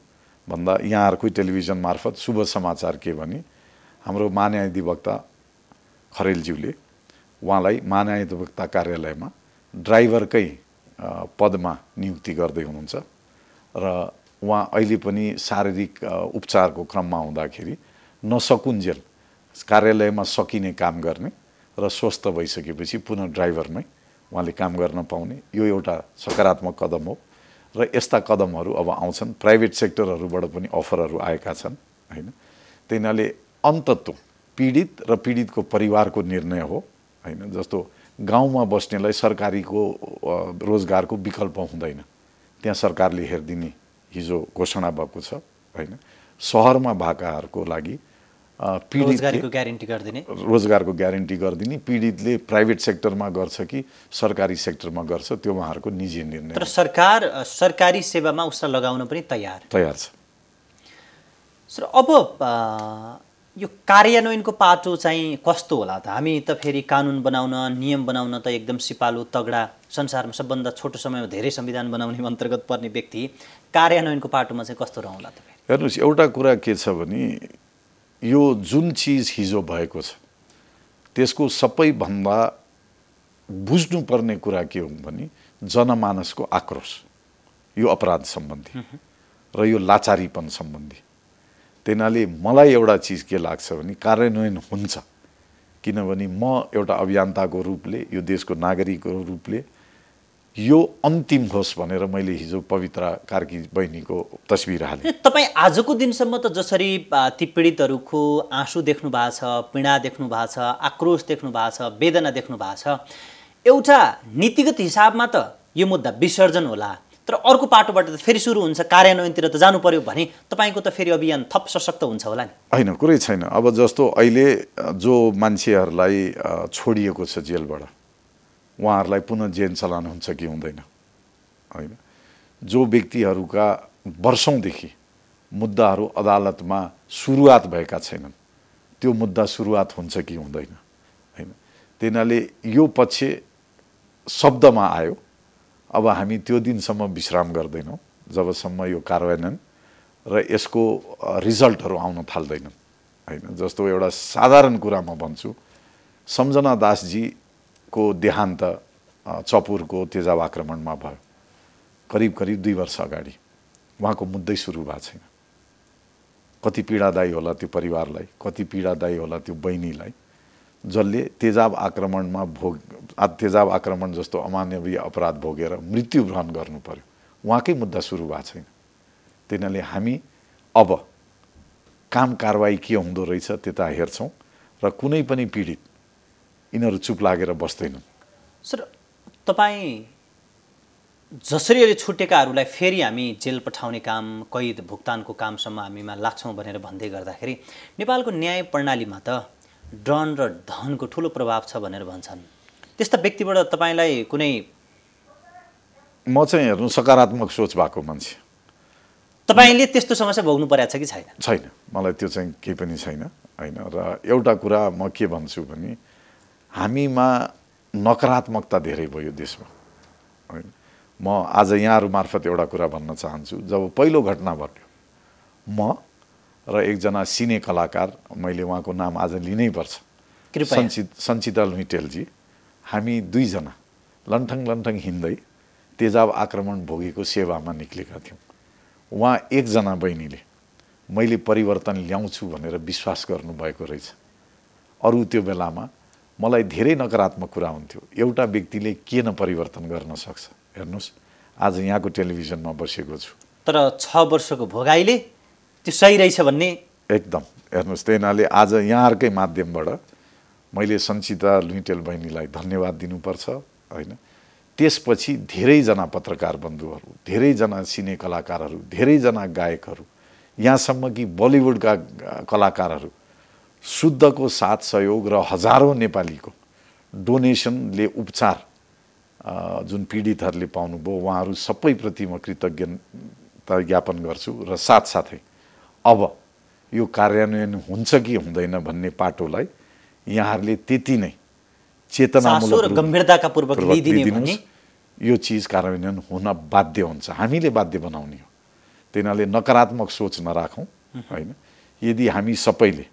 भन्दा यहाँहरूकै टेलिभिजन मार्फत शुभ समाचार के भने हाम्रो महान्यायाधिवक्ता खरेलज्यूले उहाँलाई महान्यायाधिवक्ता कार्यालयमा ड्राइभरकै पदमा नियुक्ति गर्दै हुनुहुन्छ र उहाँ अहिले पनि शारीरिक उपचारको क्रममा हुँदाखेरि नसकुन्जेल कार्यालयमा सकिने काम गर्ने र स्वस्थ भइसकेपछि पुनः ड्राइभरमै उहाँले काम गर्न पाउने, यो एउटा सकारात्मक कदम हो र यस्ता कदमहरू अब आउँछन्। प्राइभेट सेक्टरहरूबाट पनि अफरहरू आएका छन् हैन। त्यैनाले अन्ततः पीडित र पीडितको परिवारको निर्णय हो हैन। जस्तो गाउँमा बस्नेलाई सरकारीको रोजगारको विकल्प हुँदैन, त्यहाँ सरकारले हेरिदिने हिजो घोषणा भएको छ हैन। सहरमा भएकाहरूको लागि रोजगारको ग्यारेन्टी गरिदिने, पीडितले प्राइभेट सेक्टरमा गर्छ कि सरकारी सेक्टरमा गर्छ त्यो उहाँहरूको निजी निर्णय। तर सरकार सरकारी सेवामा उसलाई लगाउन पनि तयार छ। सर अब यो कार्यान्वयनको पाटो चाहिँ कस्तो होला त? हामी त फेरि कानुन बनाउन, नियम बनाउन त एकदम सिपालु तगडा, संसारमा सबभन्दा छोटो समयमा धेरै संविधान बनाउने अन्तर्गत पर्ने व्यक्ति, कार्यान्वयनको पाटोमा चाहिँ कस्तो रहला त? हेर्नुहोस्, एउटा कुरा के छ भने यो जुन चिज हिजो भएको छ त्यसको सबैभन्दा बुझ्नुपर्ने कुरा के हो भने जनमानसको आक्रोश, यो अपराध सम्बन्धी र यो लाचारीपन सम्बन्धी। त्यैनाले मलाई एउटा चिज के लाग्छ भने कार्यान्वयन हुन्छ, किनभने म एउटा अभियन्ताको रूपले, यो देशको नागरिकको रूपले यो अन्तिम होस् भनेर मैले हिजो पवित्र कार्की बहिनीको तस्बिर हालेँ। तपाईँ आजको दिनसम्म त जसरी ती पीडितहरूको आँसु देख्नु भएको छ, पीडा देख्नु भएको छ, आक्रोश देख्नु भएको छ, वेदना देख्नु भएको छ, एउटा नीतिगत हिसाबमा त यो मुद्दा विसर्जन होला, तर अर्को पाटोबाट त फेरि सुरु हुन्छ, कार्यान्वयनतिर त जानु पर्यो भने तपाईँको त फेरि अभियान थप सशक्त हुन्छ होला नि? होइन, कुरै छैन। अब जस्तो अहिले जो मान्छेहरूलाई छोडिएको छ जेलबाट, उहाँहरूलाई पुनः जेल चलान हुन्छ कि हुँदैन होइन। जो व्यक्तिहरूका वर्षौँदेखि मुद्दाहरू अदालतमा सुरुवात भएका छैनन्, त्यो मुद्दा सुरुवात हुन्छ कि हुँदैन होइन। त्यैनाले यो पक्ष शब्दमा आयो, अब हामी त्यो दिनसम्म विश्राम गर्दैनौँ जबसम्म यो कार्यान्वयन र यसको रिजल्टहरू आउन थाल्दैनन् होइन। जस्तो एउटा साधारण कुरा म भन्छु, सम्झना दासजीको देहान्त चपुरको तेजाब आक्रमणमा भयो, करिब 2 वर्ष अगाडि। उहाँको मुद्दै सुरु भएको छैन। कति पीडादायी होला त्यो परिवारलाई, कति पीडादायी होला त्यो बहिनीलाई जसले तेजाब आक्रमण जस्तो अमानवीय अपराध भोगेर मृत्यु ग्रहण गर्नु पर्यो, उहाँकै मुद्दा सुरु भएको छैन। त्यैनाले हामी अब काम कारवाही के हुँदो रहेछ त्यता हेर्छौँ र कुनै पनि पीडित यिनीहरू चुप लागेर बस्दैनन्। सर, तपाईँ जसरी अहिले छुटेकाहरूलाई फेरि हामी जेल पठाउने काम, कैद भुक्तानको कामसम्म हामीमा लाग्छौँ भनेर भन्दै गर्दाखेरि नेपालको न्याय प्रणालीमा त डन र धनको ठुलो प्रभाव छ भनेर भन्छन्। त्यस्ता व्यक्तिबाट तपाईँलाई कुनै? म चाहिँ हेर्नु सकारात्मक सोच भएको मान्छे। तपाईँले त्यस्तो समस्या भोग्नु परेको छ कि छैन? छैन, मलाई त्यो चाहिँ केही पनि छैन होइन। र एउटा कुरा म के भन्छु भने हामीमा नकारात्मकता धेरै भयो देशमा होइन। म आज यहाँहरू मार्फत एउटा कुरा भन्न चाहन्छु। जब पहिलो घटना घट्यो, म र एकजना सिने कलाकार, मैले उहाँको नाम आज लिनै पर्छ, सञ्चिता लुइटेलजी, हामी 2 जना लन्ठङ हिँड्दै तेजाब आक्रमण भोगेको सेवामा निक्लेका थियौँ। उहाँ एकजना बहिनीले मैले परिवर्तन ल्याउँछु भनेर विश्वास गर्नुभएको रहेछ। अरू त्यो बेलामा मलाई धेरै नकारात्मक कुरा हुन्थ्यो, एउटा व्यक्तिले के न परिवर्तन गर्न सक्छ। हेर्नुहोस्, आज यहाँको टेलिभिजनमा बसेको छु, तर 6 वर्षको भोगाइले त्यो सही रहेछ भन्ने एकदम। हेर्नुहोस्, त्यैनाले आज यहाँहरूकै माध्यमबाट मैले सञ्चिता लुइटेल बहिनीलाई धन्यवाद दिनुपर्छ होइन। त्यसपछि धेरैजना पत्रकार बन्धुहरू, धेरैजना सिने कलाकारहरू, धेरैजना गायकहरू, यहाँसम्म कि बलिउडका कलाकारहरू शुद्धको साथ सहयोग र हजारौँ नेपालीको डोनेसनले उपचार जुन पीडितहरूले पाउनुभयो उहाँहरू सबैप्रति म कृतज्ञता ज्ञापन गर्छु र साथसाथै अब यो कार्यान्वयन हुन्छ कि हुँदैन भन्ने पाटोलाई यहाँहरूले त्यति नै चेतनामूलक गम्भीरतापूर्वक लिदिदिनुहोस्। यो चिज कार्यान्वयन हुन बाध्य हुन्छ, हामीले बाध्य बनाउने हो। तिनीहरूले नकारात्मक सोच नराखौँ होइन। यदि हामी सबैले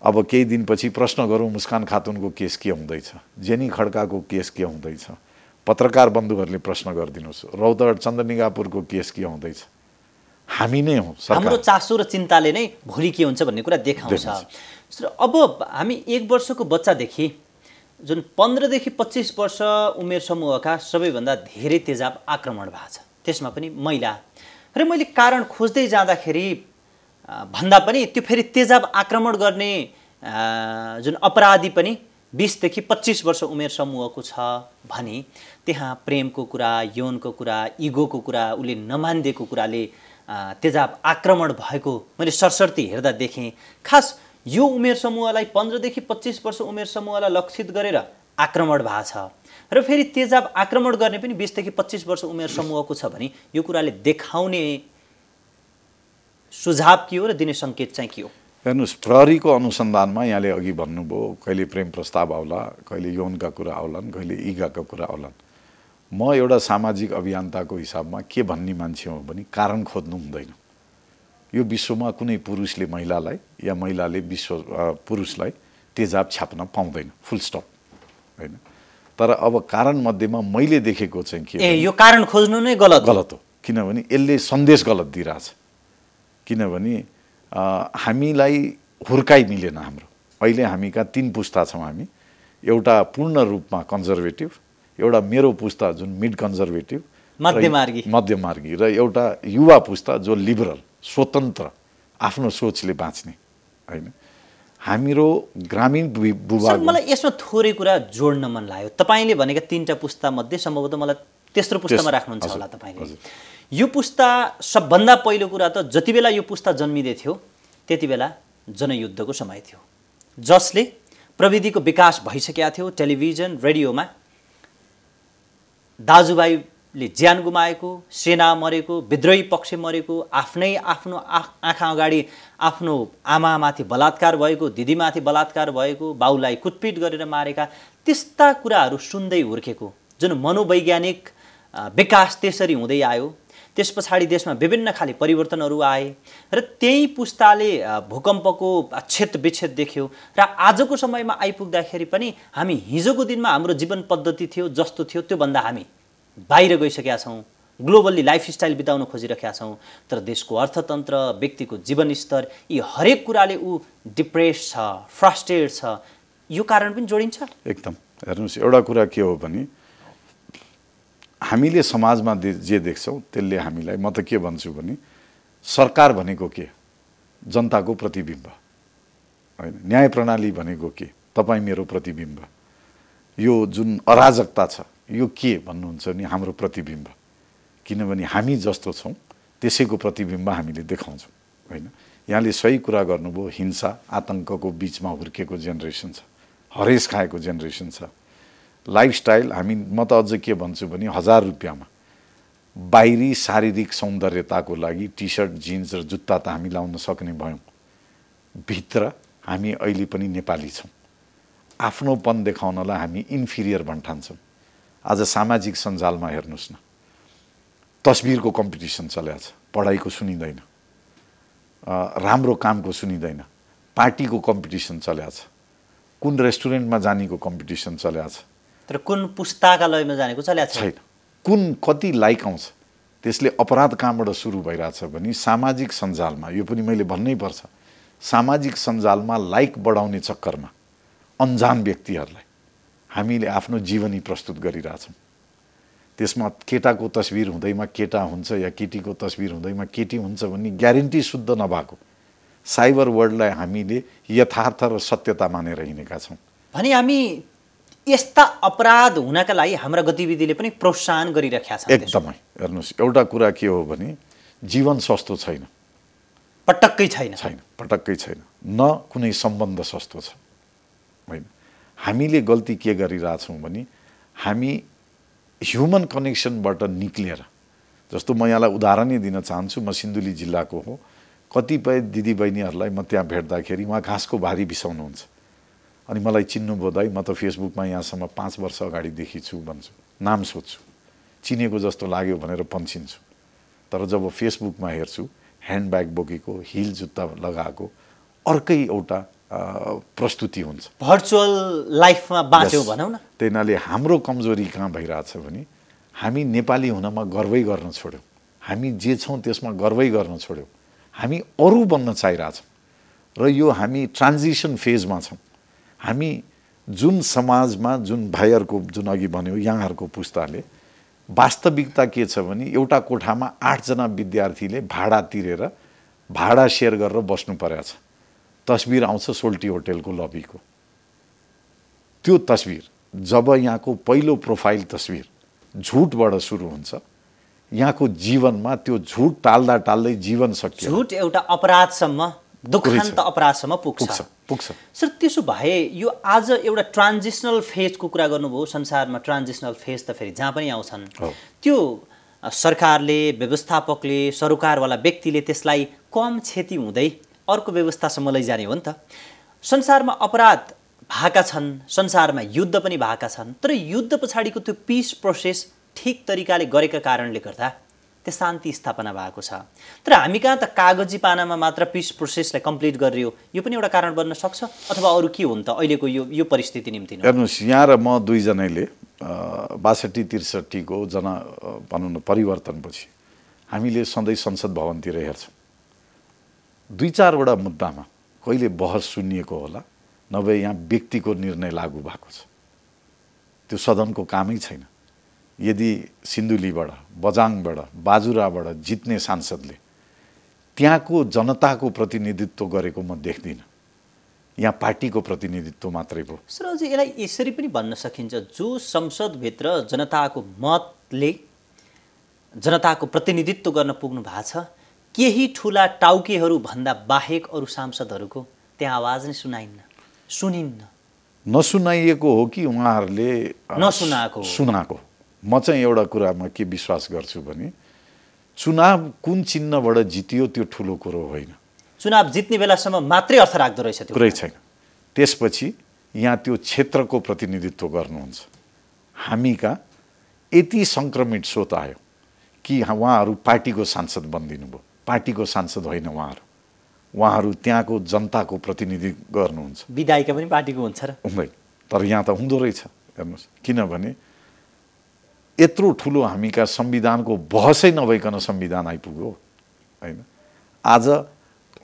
अब केही दिनपछि प्रश्न गरौँ मुस्कान खातुनको केस के हुँदैछ, जेनी खड्काको केस के हुँदैछ, पत्रकार बन्धुहरूले प्रश्न गरिदिनुहोस्, रौतहट चन्द्रनिगापुरको केस के हुँदैछ, हामी नै हौँ सरकार। हाम्रो चासो र चिन्ताले नै भोलि के हुन्छ भन्ने कुरा देखाउँछ। अब हामी 1 वर्षको बच्चादेखि जुन 15 देखि 25 वर्ष उमेर समूहका सबैभन्दा धेरै तेजाब आक्रमण भएको छ, त्यसमा पनि महिला। र मैले कारण खोज्दै जाँदाखेरि भन्दा पनि त्यो फेरि तेजाब आक्रमण गर्ने जुन अपराधी पनि 20 देखि 25 वर्ष उमेर समूहको छ भने त्यहाँ प्रेमको कुरा, यौनको कुरा, इगोको कुरा उसले नमानिदिएको कुराले तेजाब आक्रमण भएको मैले सरसर्ती हेर्दा देखेँ। खास यो उमेर समूहलाई 15 देखि 25 वर्ष उमेर समूहलाई लक्षित गरेर आक्रमण भएको छ र फेरि तेजाब आक्रमण गर्ने पनि 20 देखि 25 वर्ष उमेर समूहको छ भने यो कुराले देखाउने सुझाव के हो र दिने सङ्केत चाहिँ के हो? हेर्नुहोस्, प्रहरीको अनुसन्धानमा यहाँले अघि भन्नुभयो कहिले प्रेम प्रस्ताव आउला, कहिले यौनका कुरा आउलान्, कहिले इगाका कुरा आउलान्। म एउटा सामाजिक अभियन्ताको हिसाबमा के भन्ने मान्छे हो भने कारण खोज्नु हुँदैन। यो विश्वमा कुनै पुरुषले महिलालाई या महिलाले पुरुषलाई तेजाब छाप्न पाउँदैन, फुल स्टप होइन। तर अब कारण मध्येमा मैले देखेको चाहिँ के यो कारण खोज्नु नै गलत हो, किनभने यसले सन्देश गलत दिइरहेछ। किनभने हामीलाई हुर्काइ मिलेन हाम्रो। अहिले हामी कहाँ 3 पुस्ता छौँ हामी, एउटा पूर्ण रूपमा कन्जर्भेटिभ, एउटा मेरो पुस्ता जुन मिड कन्जर्भेटिभ मध्यमार्गी र एउटा युवा पुस्ता जो लिबरल स्वतन्त्र आफ्नो सोचले बाँच्ने होइन। हाम्रो ग्रामीण भूभाग मलाई यसमा थोरै कुरा जोड्न मन लाग्यो। तपाईँले भनेका 3टा पुस्ता मध्ये सम्भवतः मलाई तेस्रो पुस्तामा राख्नुहुन्छ होला तपाईँले। यो पुस्ता सबभन्दा पहिलो कुरा त जति बेला यो पुस्ता जन्मिँदै थियो त्यति बेला जनयुद्धको समय थियो, जसले प्रविधिको विकास भइसकेको थियो। टेलिभिजन रेडियोमा दाजुभाइले ज्यान गुमाएको, सेना मरेको, विद्रोही पक्ष मरेको, आफ्नो आँखा अगाडि आफ्नो आमामाथि बलात्कार भएको, दिदीमाथि बलात्कार भएको, बाउलाई कुटपिट गरेर मारेका त्यस्ता कुराहरू सुन्दै हुर्केको जुन मनोवैज्ञानिक विकास त्यसरी हुँदै आयो। त्यस पछाडि देशमा विभिन्न खाले परिवर्तनहरू आए र त्यही पुस्ताले भूकम्पको क्षत विक्षेप देख्यो र आजको समयमा आइपुग्दाखेरि पनि हामी हिजोको दिनमा हाम्रो जीवन पद्धति थियो जस्तो थियो त्योभन्दा हामी बाहिर गइसकेका छौँ, ग्लोबल्ली लाइफस्टाइल बिताउन खोजिरहेका छौँ। तर देशको अर्थतन्त्र, व्यक्तिको जीवनस्तर, यी हरेक कुराले ऊ डिप्रेस छ, फ्रस्ट्रेटेड छ। यो कारण पनि जोडिन्छ एकदम। हेर्नुहोस्, एउटा कुरा के हो भने हामीले समाजमा जे देख्छौँ त्यसले हामीलाई, म त के भन्छु भने सरकार भनेको के? जनताको प्रतिबिम्ब होइन। न्याय प्रणाली भनेको के? तपाईँ मेरो प्रतिबिम्ब। यो जुन अराजकता छ यो के भन्नुहुन्छ भने हाम्रो प्रतिबिम्ब। किनभने हामी जस्तो छौँ त्यसैको प्रतिबिम्ब हामीले देखाउँछौँ होइन। यहाँले सही कुरा गर्नुभयो। हिंसा आतङ्कको बिचमा हुर्केको जेनेरेसन छ, हरेस खाएको जेनेरेसन छ। लाइफस्टाइल हामी, म त अझ के भन्छु भने 1000 रुपियाँमा बाहिरी शारीरिक सौन्दर्यताको लागि टी सर्ट, जिन्स र जुत्ता त हामी लाउन सक्ने भयौँ। भित्र हामी अहिले पनि नेपाली छौँ। आफ्नोपन देखाउनलाई हामी इन्फिरियर भन्ठान्छौँ। आज सामाजिक सञ्जालमा हेर्नुहोस् न, तस्बिरको कम्पिटिसन चलेको छ, पढाइको सुनिँदैन, राम्रो कामको सुनिँदैन, पार्टीको कम्पिटिसन चलेको छ, कुन रेस्टुरेन्टमा जानेको कम्पिटिसन चलेको छ, तर कुन पुस्तकालयमा जानेको चलेको छैन। कुन कति लाइक आउँछ, त्यसले अपराध कहाँबाट सुरु भइरहेछ भने सामाजिक सञ्जालमा। यो पनि मैले भन्नै पर्छ, सामाजिक सञ्जालमा लाइक बढाउने चक्करमा अन्जान व्यक्तिहरूलाई हामीले आफ्नो जीवनी प्रस्तुत गरिरहेछौँ। त्यसमा केटाको तस्बिर हुँदैमा केटा हुन्छ या केटीको तस्बिर हुँदैमा केटी हुन्छ भन्ने ग्यारेन्टी शुद्ध नभएको साइबर वर्ल्डलाई हामीले यथार्थ र सत्यता मानेर हिँडेका छौँ भने हामी यस्ता अपराध हुनका लागि हाम्रा गतिविधिले पनि प्रोत्साहन गरिरहेका छन्। एकदमै। हेर्नुहोस्, एउटा कुरा के हो भने जीवन सस्तो छैन, पटक्कै छैन। पटक्कै छैन। न कुनै सम्बन्ध सस्तो छ होइन। हामीले गल्ती के गरिरहेछौँ भने हामी ह्युमन कनेक्सनबाट निक्लिएर, जस्तो म यहाँलाई उदाहरणै दिन चाहन्छु, म सिन्धुली जिल्लाको हो। कतिपय दिदीबहिनीहरूलाई म त्यहाँ भेट्दाखेरि उहाँ घाँसको भारी बिसाउनुहुन्छ अनि मलाई चिन्नुभयो दाइ, म त फेसबुकमा यहाँसम्म 5 वर्ष अगाडिदेखि छु भन्छु, नाम सोध्छु, चिनेको जस्तो लाग्यो भनेर पन्छिन्छु। तर जब फेसबुकमा हेर्छु ह्यान्डब्याग बोकेको, हिल जुत्ता लगाएको अर्कै एउटा प्रस्तुति हुन्छ। भर्चुअल लाइफमा बाँच्यौँ भनौँ न। त्यही हुनाले हाम्रो कमजोरी कहाँ भइरहेछ भने हामी नेपाली हुनमा गर्वै गर्न छोड्यौँ, हामी जे छौँ त्यसमा गर्वै गर्न छोड्यौँ, हामी अरू बन्न चाहिरहेछौँ र यो हामी ट्रान्जिसन फेजमा छौँ। हामी जुन समाजमा, जुन भाइहरूको जुन अघि भन्यो यहाँहरूको पुस्ताले, वास्तविकता के छ भने एउटा कोठामा 8 जना विद्यार्थीले भाडा तिरेर भाडा सेयर गरेर बस्नु परेको छ। तस्बिर आउँछ सोल्टी होटेलको लबीको। त्यो तस्बिर जब यहाँको पहिलो प्रोफाइल तस्बिर झुटबाट सुरु हुन्छ, यहाँको जीवनमा त्यो झुट टाल्दा टाल्दै जीवन सकिन्छ। झुट एउटा अपराधसम्म, दुखान्त अपराधसम्म पुग्छ। सर त्यसो भए यो आज एउटा ट्रान्जिसनल फेजको कुरा गर्नुभयो, संसारमा ट्रान्जिसनल फेज त फेरि जहाँ पनि आउँछन्। त्यो सरकारले, व्यवस्थापकले, सरोकारवाला व्यक्तिले त्यसलाई कम क्षति हुँदै अर्को व्यवस्थासम्म लैजाने हो नि त। संसारमा अपराध भएका छन्, संसारमा युद्ध पनि भएका छन्, तर युद्ध पछाडिको त्यो पिस प्रोसेस ठिक तरिकाले गरेका कारणले गर्दा त्यो शान्ति स्थापना भएको छ। तर हामी कहाँ त कागजी पानामा मात्र पिस प्रोसेसलाई कम्प्लिट गरियो, यो पनि एउटा कारण बन्न सक्छ अथवा अरू के हो त अहिलेको यो परिस्थिति निम्ति? हेर्नुहोस्, यहाँ र म दुईजनाले 62-63 को भनौँ न परिवर्तनपछि हामीले सधैँ संसद भवनतिर हेर्छौँ। 2-4 वटा मुद्दामा कहिले बहस सुनिएको होला, नभए यहाँ व्यक्तिको निर्णय लागू भएको छ। त्यो सदनको कामै छैन। यदि सिन्धुलीबाट, बजाङबाट, बाजुराबाट जित्ने सांसदले त्यहाँको जनताको प्रतिनिधित्व गरेको म देख्दिनँ, यहाँ पार्टीको प्रतिनिधित्व मात्रै भयो। सर अझ यसलाई यसरी पनि भन्न सकिन्छ, जो संसदभित्र जनताको मतले जनताको प्रतिनिधित्व गर्न पुग्नु भएको छ, केही ठुला टाउकेहरू भन्दा बाहेक अरू सांसदहरूको त्यहाँ आवाज नै सुनिन्न। नसुनाइएको हो कि उहाँहरूले सुनाएको? म चाहिँ एउटा कुरामा के विश्वास गर्छु भने चुनाव कुन चिन्हबाट जितियो त्यो ठुलो कुरो होइन। चुनाव जित्ने बेलासम्म मात्रै अर्थ राख्दो रहेछ, त्यो कुरै छैन। त्यसपछि यहाँ त्यो क्षेत्रको प्रतिनिधित्व गर्नुहुन्छ। हामी कहाँ यति सङ्क्रमित सोच आयो कि उहाँहरू पार्टीको सांसद बनिदिनु भयो। पार्टीको सांसद होइन उहाँहरू त्यहाँको जनताको प्रतिनिधि गर्नुहुन्छ। विधायिका पनि पार्टीको हुन्छ र? हुँदैन। तर यहाँ त हुँदो रहेछ। हेर्नुहोस्, किनभने यत्रो ठुलो हामी कहाँ संविधानको बहसै नभइकन संविधान आइपुग्यो होइन। आज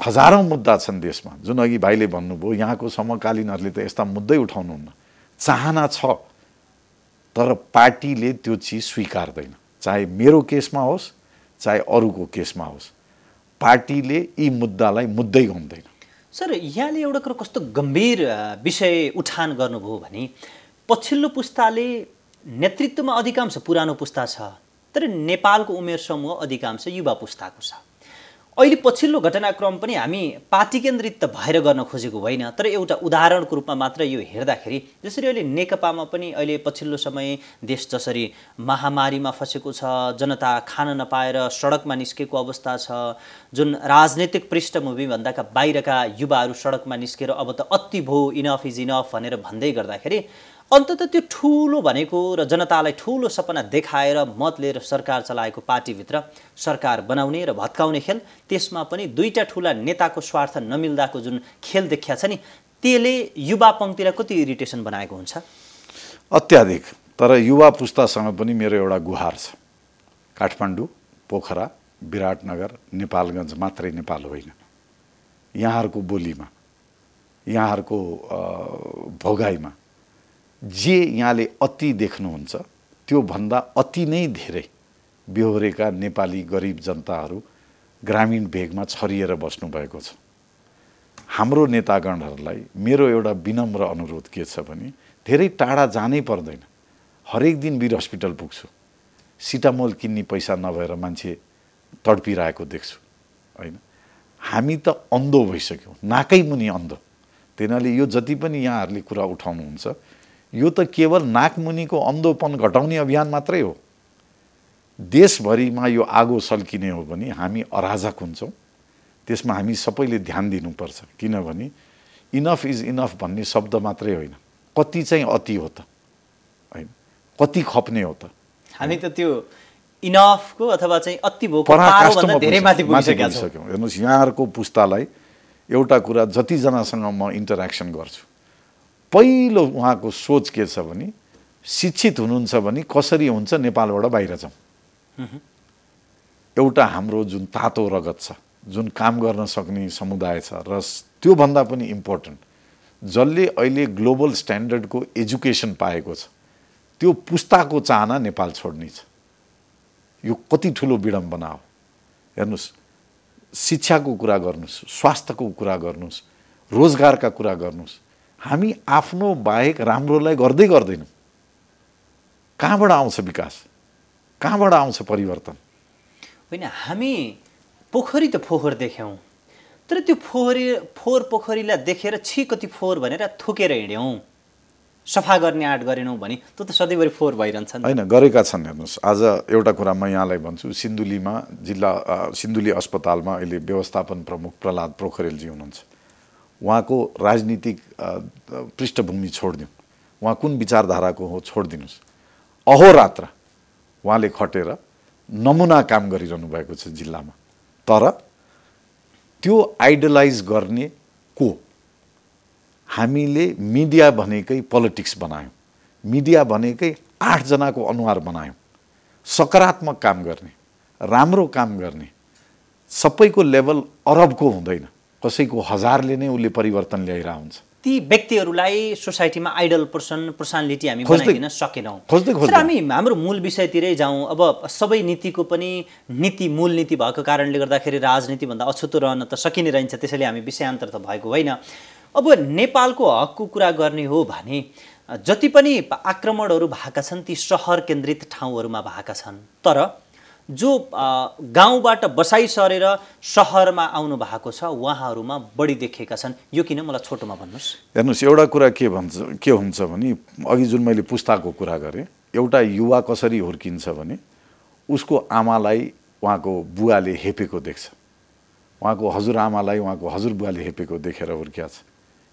हजारौँ मुद्दा छन् देशमा, जुन अघि भाइले भन्नुभयो यहाँको समकालीनहरूले त यस्ता मुद्दै उठाउनुहुन्न। चाहना छ तर पार्टीले त्यो चिज स्वीकार्दैन, चाहे मेरो केसमा होस् चाहे अरूको केसमा होस्, पार्टीले यी मुद्दालाई मुद्दै गन्दैन। सर यहाँले एउटा कुरो कस्तो गम्भीर विषय उठान गर्नुभयो भने पछिल्लो पुस्ताले नेतृत्वमा अधिकांश पुरानो पुस्ता छ, तर नेपालको उमेर समूह अधिकांश युवा पुस्ताको छ। अहिले पछिल्लो घटनाक्रम पनि हामी पार्टी केन्द्रित त भएर गर्न खोजेको होइन, तर एउटा उदाहरणको रूपमा मात्र यो हेर्दाखेरि जसरी अहिले नेकपामा पनि अहिले पछिल्लो समय देश जसरी महामारीमा फँसेको छ, जनता खान नपाएर सडकमा निस्केको अवस्था छ, जुन राजनीतिक पृष्ठभूमिभन्दाका बाहिरका युवाहरू सडकमा निस्केर अब त अति भयो, इनफ इज इनफ भनेर भन्दै गर्दाखेरि अन्ततः त्यो ठुलो भनेको र जनतालाई ठुलो सपना देखाएर मत लिएर सरकार चलाएको पार्टीभित्र सरकार बनाउने र भत्काउने खेल, त्यसमा पनि दुईटा ठुला नेताको स्वार्थ नमिल्दाको जुन खेल देखिया छ नि, त्यसले युवा पङ्क्तिलाई कति इरिटेसन बनाएको हुन्छ? अत्याधिक। तर युवा पुस्तासँग पनि मेरो एउटा गुहार छ। काठमाडौँ, पोखरा, विराटनगर, नेपालगञ्ज मात्रै नेपाल होइन, यहाँहरूको बोलीमा, यहाँहरूको भोगाइमा जे यहाँले अति देख्नुहुन्छ त्यो भन्दा अति नै धेरै बेहोरेका नेपाली गरिब जनताहरू ग्रामीण भेगमा छरिएर बस्नुभएको छ। हाम्रो नेतागणहरूलाई मेरो एउटा विनम्र अनुरोध के छ भने धेरै टाढा जानै पर्दैन। हरेक दिन वीर हस्पिटल पुग्छु, सिटामोल किन्ने पैसा नभएर मान्छे तडपिरहेको देख्छु होइन। हामी त अन्धो भइसक्यौँ, नाकै मुनि अन्धो। त्यही यो जति पनि यहाँहरूले कुरा उठाउनुहुन्छ यो त केवल नाकमुनिको अन्धोपन घटाउने अभियान मात्रै हो। देशभरिमा यो आगो सल्किने हो भने हामी अराजक हुन्छौँ। त्यसमा हामी सबैले ध्यान दिनुपर्छ, किनभने इनफ इज इनफ भन्ने शब्द मात्रै होइन, कति चाहिँ अति हो त, होइन कति खप्ने हो त। हामी त त्यो इनफको अथवा चाहिँ अति भएको पारोभन्दा धेरै माथि पुगिसकेका छौँ। हेर्नुहोस्, यहाँहरूको पुस्तालाई एउटा कुरा जतिजनासँग म इन्टरेक्सन गर्छु, पहिलो उहाँको सोच के छ भने शिक्षित हुनुहुन्छ भने कसरी हुन्छ नेपालबाट बाहिर जाउँ। एउटा हाम्रो जुन तातो रगत छ, जुन काम गर्न सक्ने समुदाय छ, र त्योभन्दा पनि इम्पोर्टेन्ट जसले अहिले ग्लोबल स्ट्यान्डर्डको एजुकेसन पाएको छ, त्यो पुस्ताको चाहना नेपाल छोड्ने छ। यो कति ठुलो विडम्बना हो। हेर्नुहोस्, शिक्षाको कुरा गर्नुहोस्, स्वास्थ्यको कुरा गर्नुहोस्, रोजगारका कुरा गर्नुहोस्, हामी आफ्नो बाहेक राम्रोलाई गर्दै गर्दैनौँ। कहाँबाट आउँछ विकास, कहाँबाट आउँछ परिवर्तन? होइन, हामी पोखरी त फोहोर देख्यौँ, तर त्यो फोहोर पोखरीलाई देखेर छि कति फोहोर भनेर थुकेर हिँड्यौँ, सफा गर्ने आँट गरेनौँ भने त्यो त सधैँभरि फोहोर भइरहन्छ। होइन, गरेका छन्। हेर्नुहोस्, आज एउटा कुरा म यहाँलाई भन्छु, सिन्धुली अस्पतालमा अहिले व्यवस्थापन प्रमुख प्रहलाद पोखरेलजी हुनुहुन्छ। उहाँको राजनीतिक पृष्ठभूमि छोडिदिउँ, उहाँ कुन विचारधाराको हो छोडिदिनुहोस्, अहोरात्र उहाँले खटेर नमुना काम गरिरहनु भएको छ जिल्लामा। तर त्यो आइडलाइज गर्ने को? हामीले मिडिया भनेकै पोलिटिक्स बनायौँ, मिडिया भनेकै 8 जनाको अनुहार बनायौँ। सकारात्मक काम गर्ने, राम्रो काम गर्ने, सबैको लेभल अरबको हुँदैन, कसैको 1000ले नै उसले परिवर्तन ल्याइरहेको हुन्छ। ती व्यक्तिहरूलाई सोसाइटीमा आइडल पर्सनालिटी हामी बनाइदिन सकेनौँ। सर, हामी हाम्रो मूल विषयतिरै जाउँ। अब सबै नीतिको पनि मूल नीति भएको कारणले गर्दाखेरि राजनीतिभन्दा अछुतो रहन त सकिने रहन्छ, त्यसैले हामी विषयान्तर त भएको होइन। अब नेपालको हकको कुरा गर्ने हो भने जति पनि आक्रमणहरू भएका छन् ती सहर केन्द्रित ठाउँहरूमा भएका छन्, तर जो गाउँबाट बसाइ सरेर सहरमा आउनु भएको छ उहाँहरूमा बढी देखिएका छन्। यो किन, मलाई छोटोमा भन्नुहोस्। हेर्नुहोस्, एउटा कुरा के हुन्छ भने अघि जुन मैले पुस्ताको कुरा गरेँ, एउटा युवा कसरी हुर्किन्छ भने उसको आमालाई उहाँको बुवाले हेपेको देख्छ, उहाँको हजुरआमालाई उहाँको हजुरबुवाले हेपेको देखेर हुर्किया छ।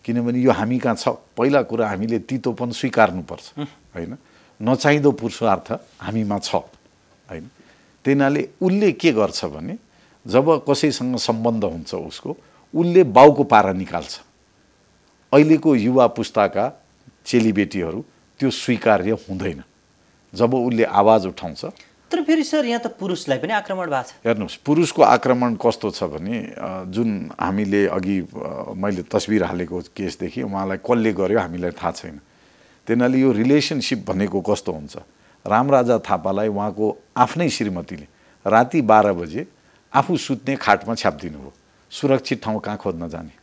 किनभने यो हामी कहाँ छ। पहिला कुरा हामीले तितोपन स्वीकार्नुपर्छ, होइन, नचाहिँदो पुरुषार्थ हामीमा छ, होइन। त्यहीनाले उसले के गर्छ भने जब कसैसँग सम्बन्ध हुन्छ उसको, उसले बाउको पारा निकाल्छ। अहिलेको युवा पुस्ताका चेलीबेटीहरू त्यो स्वीकार्य हुँदैन। जब उसले आवाज उठाउँछ, तर फेरि सर यहाँ त पुरुषलाई पनि आक्रमण भएको छ। हेर्नुहोस्, पुरुषको आक्रमण कस्तो छ भने जुन हामीले अघि मैले तस्बिर हालेको केसदेखि उहाँलाई कसले गर्यो हामीलाई थाहा छैन। त्यहीनाले यो रिलेसनसिप भनेको कस्तो हुन्छ, रामराजा थापालाई उहाँको आफ्नै श्रीमतीले राति 12 बजे आफू सुत्ने खाटमा छ्यापिदिनु हो। सुरक्षित ठाउँ कहाँ खोज्न जाने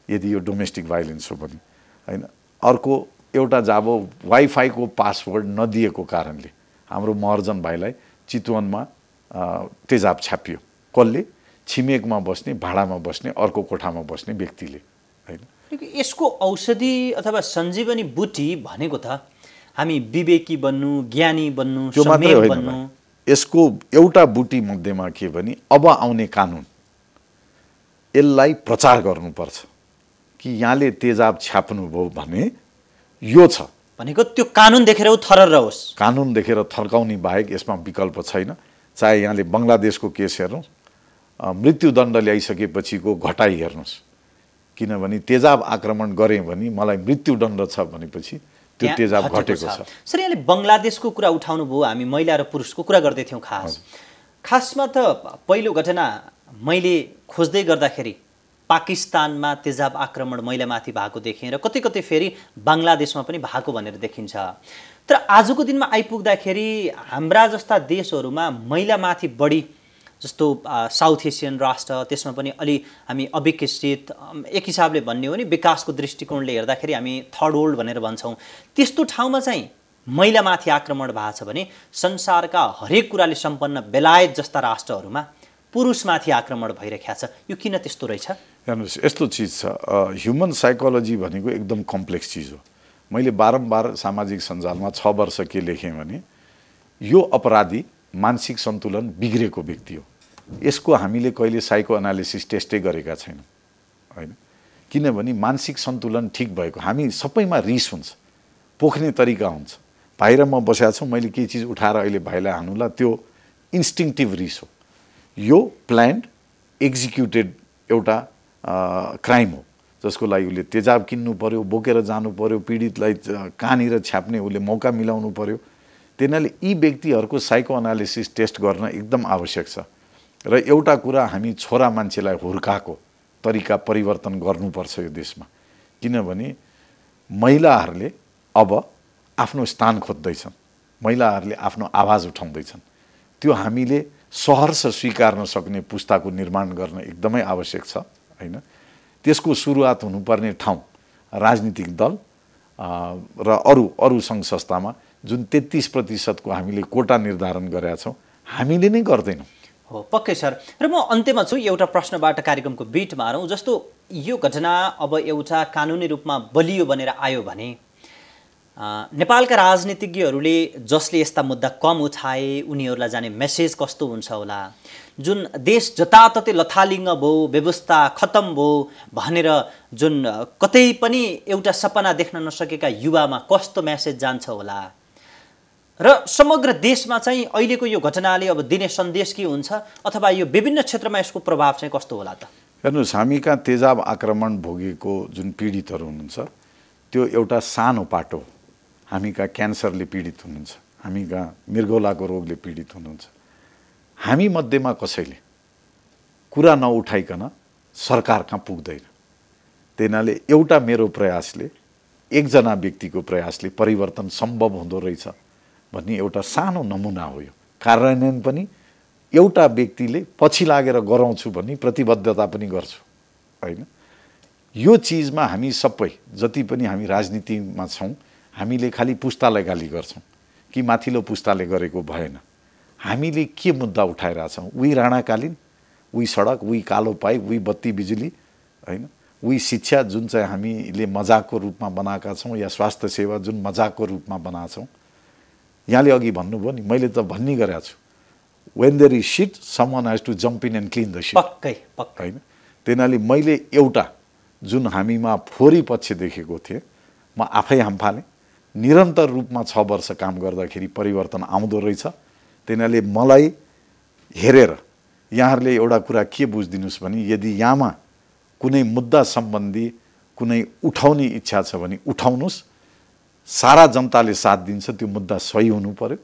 यदि यो डोमेस्टिक भाइलेन्स हो भने, होइन। अर्को एउटा जब वाइफाईको पासवर्ड नदिएको कारणले हाम्रो महर्जन भाइलाई चितवनमा तेजाब छापियो। कसले? छिमेकमा बस्ने, भाडामा बस्ने, अर्को कोठामा बस्ने व्यक्तिले, होइन। यसको औषधि अथवा सञ्जीवनी बुटी भनेको त हामी विवेकी बन्नु, ज्ञानी बन्नु, संयमी बन्नु। यसको एउटा बुटी मध्येमा के भने अब आउने कानुन यसलाई प्रचार गर्नुपर्छ कि यहाँले तेजाब छाप्नुभयो भने यो छ भनेको त्यो कानुन देखेर थरर रहोस्। कानुन देखेर थर्काउने बाहेक यसमा विकल्प छैन। चाहे यहाँले बङ्गलादेशको केस हेर्नुहोस्, मृत्युदण्ड ल्याइसकेपछिको घटाइ हेर्नुहोस्। किनभने तेजाब आक्रमण गरेँ भने मलाई मृत्युदण्ड छ भनेपछि त्यो तेजाब घटेको छ। सर, यहाँले बङ्गलादेशको कुरा उठाउनु भयो, हामी महिला र पुरुषको कुरा गर्दै थियौँ। खासमा त पहिलो घटना मैले खोज्दै गर्दाखेरि पाकिस्तानमा तेजाब आक्रमण महिलामाथि भएको देखेँ र कतै कतै फेरि बङ्गलादेशमा पनि भएको भनेर देखिन्छ। तर आजको दिनमा आइपुग्दाखेरि हाम्रा जस्ता देशहरूमा महिलामाथि बढी, जस्तो साउथ एसियन राष्ट्र, त्यसमा पनि अलि हामी अविकसित, एक हिसाबले भन्ने हो भने विकासको दृष्टिकोणले हेर्दाखेरि हामी थर्ड वर्ल्ड भनेर भन्छौँ, त्यस्तो ठाउँमा चाहिँ महिलामाथि आक्रमण भएको छ भने संसारका हरेक कुराले सम्पन्न बेलायत जस्ता राष्ट्रहरूमा पुरुषमाथि आक्रमण भइरहेको छ, यो किन त्यस्तो रहेछ? हेर्नुहोस्, यस्तो चिज छ, ह्युमन साइकोलोजी भनेको एकदम कम्प्लेक्स चिज हो। मैले बारम्बार सामाजिक सञ्जालमा 6 वर्ष के लेखेँ भने यो अपराधी मानसिक सन्तुलन बिग्रेको व्यक्ति हो। यसको हामीले कहिले साइको एनालिसिस टेस्टै गरेका छैनौँ, होइन? किनभने मानसिक सन्तुलन ठिक भएको, हामी सबैमा रिस हुन्छ, पोख्ने तरिका हुन्छ। भाइ र म बसेका छौँ, मैले केही चिज उठाएर अहिले भाइलाई हानुला, त्यो इन्स्टिङ्क्टिभ रिस हो। यो प्लान्ड एक्जिक्युटेड एउटा क्राइम हो, जसको लागि उसले तेजाब किन्नु पर्यो, बोकेर जानु पर्यो, पीडितलाई कहाँनिर छ्याप्ने उसले मौका मिलाउनु पर्यो। त्यसैले यी व्यक्तिहरूको साइको एनालिसिस टेस्ट गर्न एकदम आवश्यक छ। र एउटा कुरा, हामी छोरा मान्छेलाई हुर्काएको तरिका परिवर्तन गर्नुपर्छ यो देशमा। किनभने महिलाहरूले अब आफ्नो स्थान खोज्दैछन्, महिलाहरूले आफ्नो आवाज उठाउँदैछन्। त्यो हामीले सहर्ष स्वीकार्न सक्ने पुस्ताको निर्माण गर्न एकदमै आवश्यक छ, होइन? त्यसको सुरुवात हुनुपर्ने ठाउँ राजनीतिक दल र अरू सङ्घ संस्थामा जुन 33% को हामीले कोटा निर्धारण गरेका छौँ, हामीले नै गर्दैनौँ। हो, पक्कै सर। र म अन्त्यमा छु, एउटा प्रश्नबाट कार्यक्रमको बिट मारौँ। जस्तो यो घटना अब एउटा कानुनी रूपमा बलियो बनेर आयो भने नेपालका राजनीतिज्ञहरूले जसले यस्ता मुद्दा कम उठाए उनीहरूलाई जाने मेसेज कस्तो हुन्छ होला? जुन देश जताततै लथालिङ्ग भयो, व्यवस्था खत्तम भयो भनेर जुन कतै पनि एउटा सपना देख्न नसकेका युवामा कस्तो मेसेज जान्छ होला? र समग्र देशमा चाहिँ अहिलेको यो घटनाले अब दिने सन्देश के हुन्छ, अथवा यो विभिन्न क्षेत्रमा यसको प्रभाव चाहिँ कस्तो होला त? हेर्नुहोस्, हामी कहाँ तेजाब आक्रमण भोगेको जुन पीडितहरू हुनुहुन्छ त्यो एउटा सानो पाटो। हामी कहाँ क्यान्सरले पीडित हुनुहुन्छ, हामी कहाँ मृगौलाको रोगले पीडित हुनुहुन्छ। हामी मध्येमा कसैले कुरा नउठाइकन सरकार कहाँ पुग्दैन। त्यसैले एउटा मेरो प्रयासले, एकजना व्यक्तिको प्रयासले परिवर्तन सम्भव हुँदो रहेछ भन्ने एउटा सानो नमुना हो। यो कार्यान्वयन पनि एउटा व्यक्तिले पछि लागेर गराउँछु भन्ने प्रतिबद्धता पनि गर्छु, होइन? यो चिजमा हामी सबै जति पनि हामी राजनीतिमा छौँ, हामीले खालि पुस्तालाई गाली गर्छौँ कि माथिल्लो पुस्ताले गरेको भएन। हामीले के मुद्दा उठाइरहेछौँ? उही राणाकालीन, उही सडक, उही कालो पाइप, उही बत्ती बिजुली, होइन? उही शिक्षा जुन चाहिँ हामीले मजाकको रूपमा बनाएका छौँ, या स्वास्थ्य सेवा जुन मजाकको रूपमा बनाएको छौँ। यहाँले अघि भन्नुभयो नि, मैले त भन्ने गरेको छु, when there is shit, someone has to jump in and clean the shit. पक्कै होइन? त्यसैले मैले एउटा जुन हामीमा फोरी पक्ष देखेको थिएँ, म आफै हाम्फालेँ। निरन्तर रूपमा 6 वर्ष काम गर्दाखेरि परिवर्तन आउँदो रहेछ। त्यसैले मलाई हेरेर यहाँहरूले एउटा कुरा के बुझिदिनुहोस् भने, यदि यहाँमा कुनै मुद्दा सम्बन्धी कुनै उठाउने इच्छा छ भने उठाउनुहोस्। सारा जनताले साथ दिन्छ, त्यो मुद्दा सही हुनु पर्यो।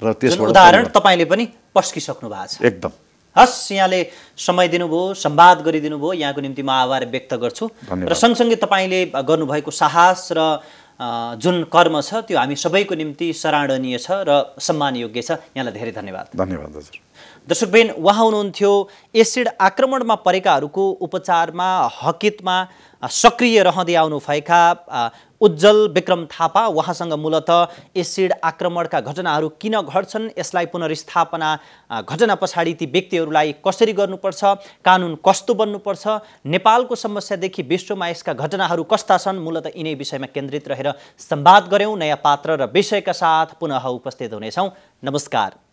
र त्यसबाट उदाहरण तपाईँले पनि पस्किसक्नु भएको छ। एकदम। हस्, यहाँले समय दिनुभयो, संवाद गरिदिनु भयो, यहाँको निम्ति म आभार व्यक्त गर्छु। र सँगसँगै तपाईँले गर्नुभएको साहस र जुन कर्म छ त्यो हामी सबैको निम्ति सराहनीय छ र सम्मानयोग्य छ। यहाँलाई धेरै धन्यवाद। धन्यवाद हजुर। दर्शकबिन, उहाँ हुनुहुन्थ्यो एसिड आक्रमणमा परेकाहरूको उपचारमा हकितमा सक्रिय रहँदै आउनुभएका उज्जवल विक्रम थापा। उहाँसँग मूलतः एसिड आक्रमणका घटनाहरू किन घट्छन्, यसलाई पुनर्स्थापना घटना पछाडि ती व्यक्तिहरूलाई कसरी गर्नुपर्छ, कानुन कस्तो बन्नुपर्छ, नेपालको समस्यादेखि विश्वमा यसका घटनाहरू कस्ता छन्, मूलतः यिनै विषयमा केन्द्रित रहेर संवाद गऱ्यौँ। नयाँ पात्र र विषयका साथ पुनः उपस्थित हुनेछौँ। नमस्कार।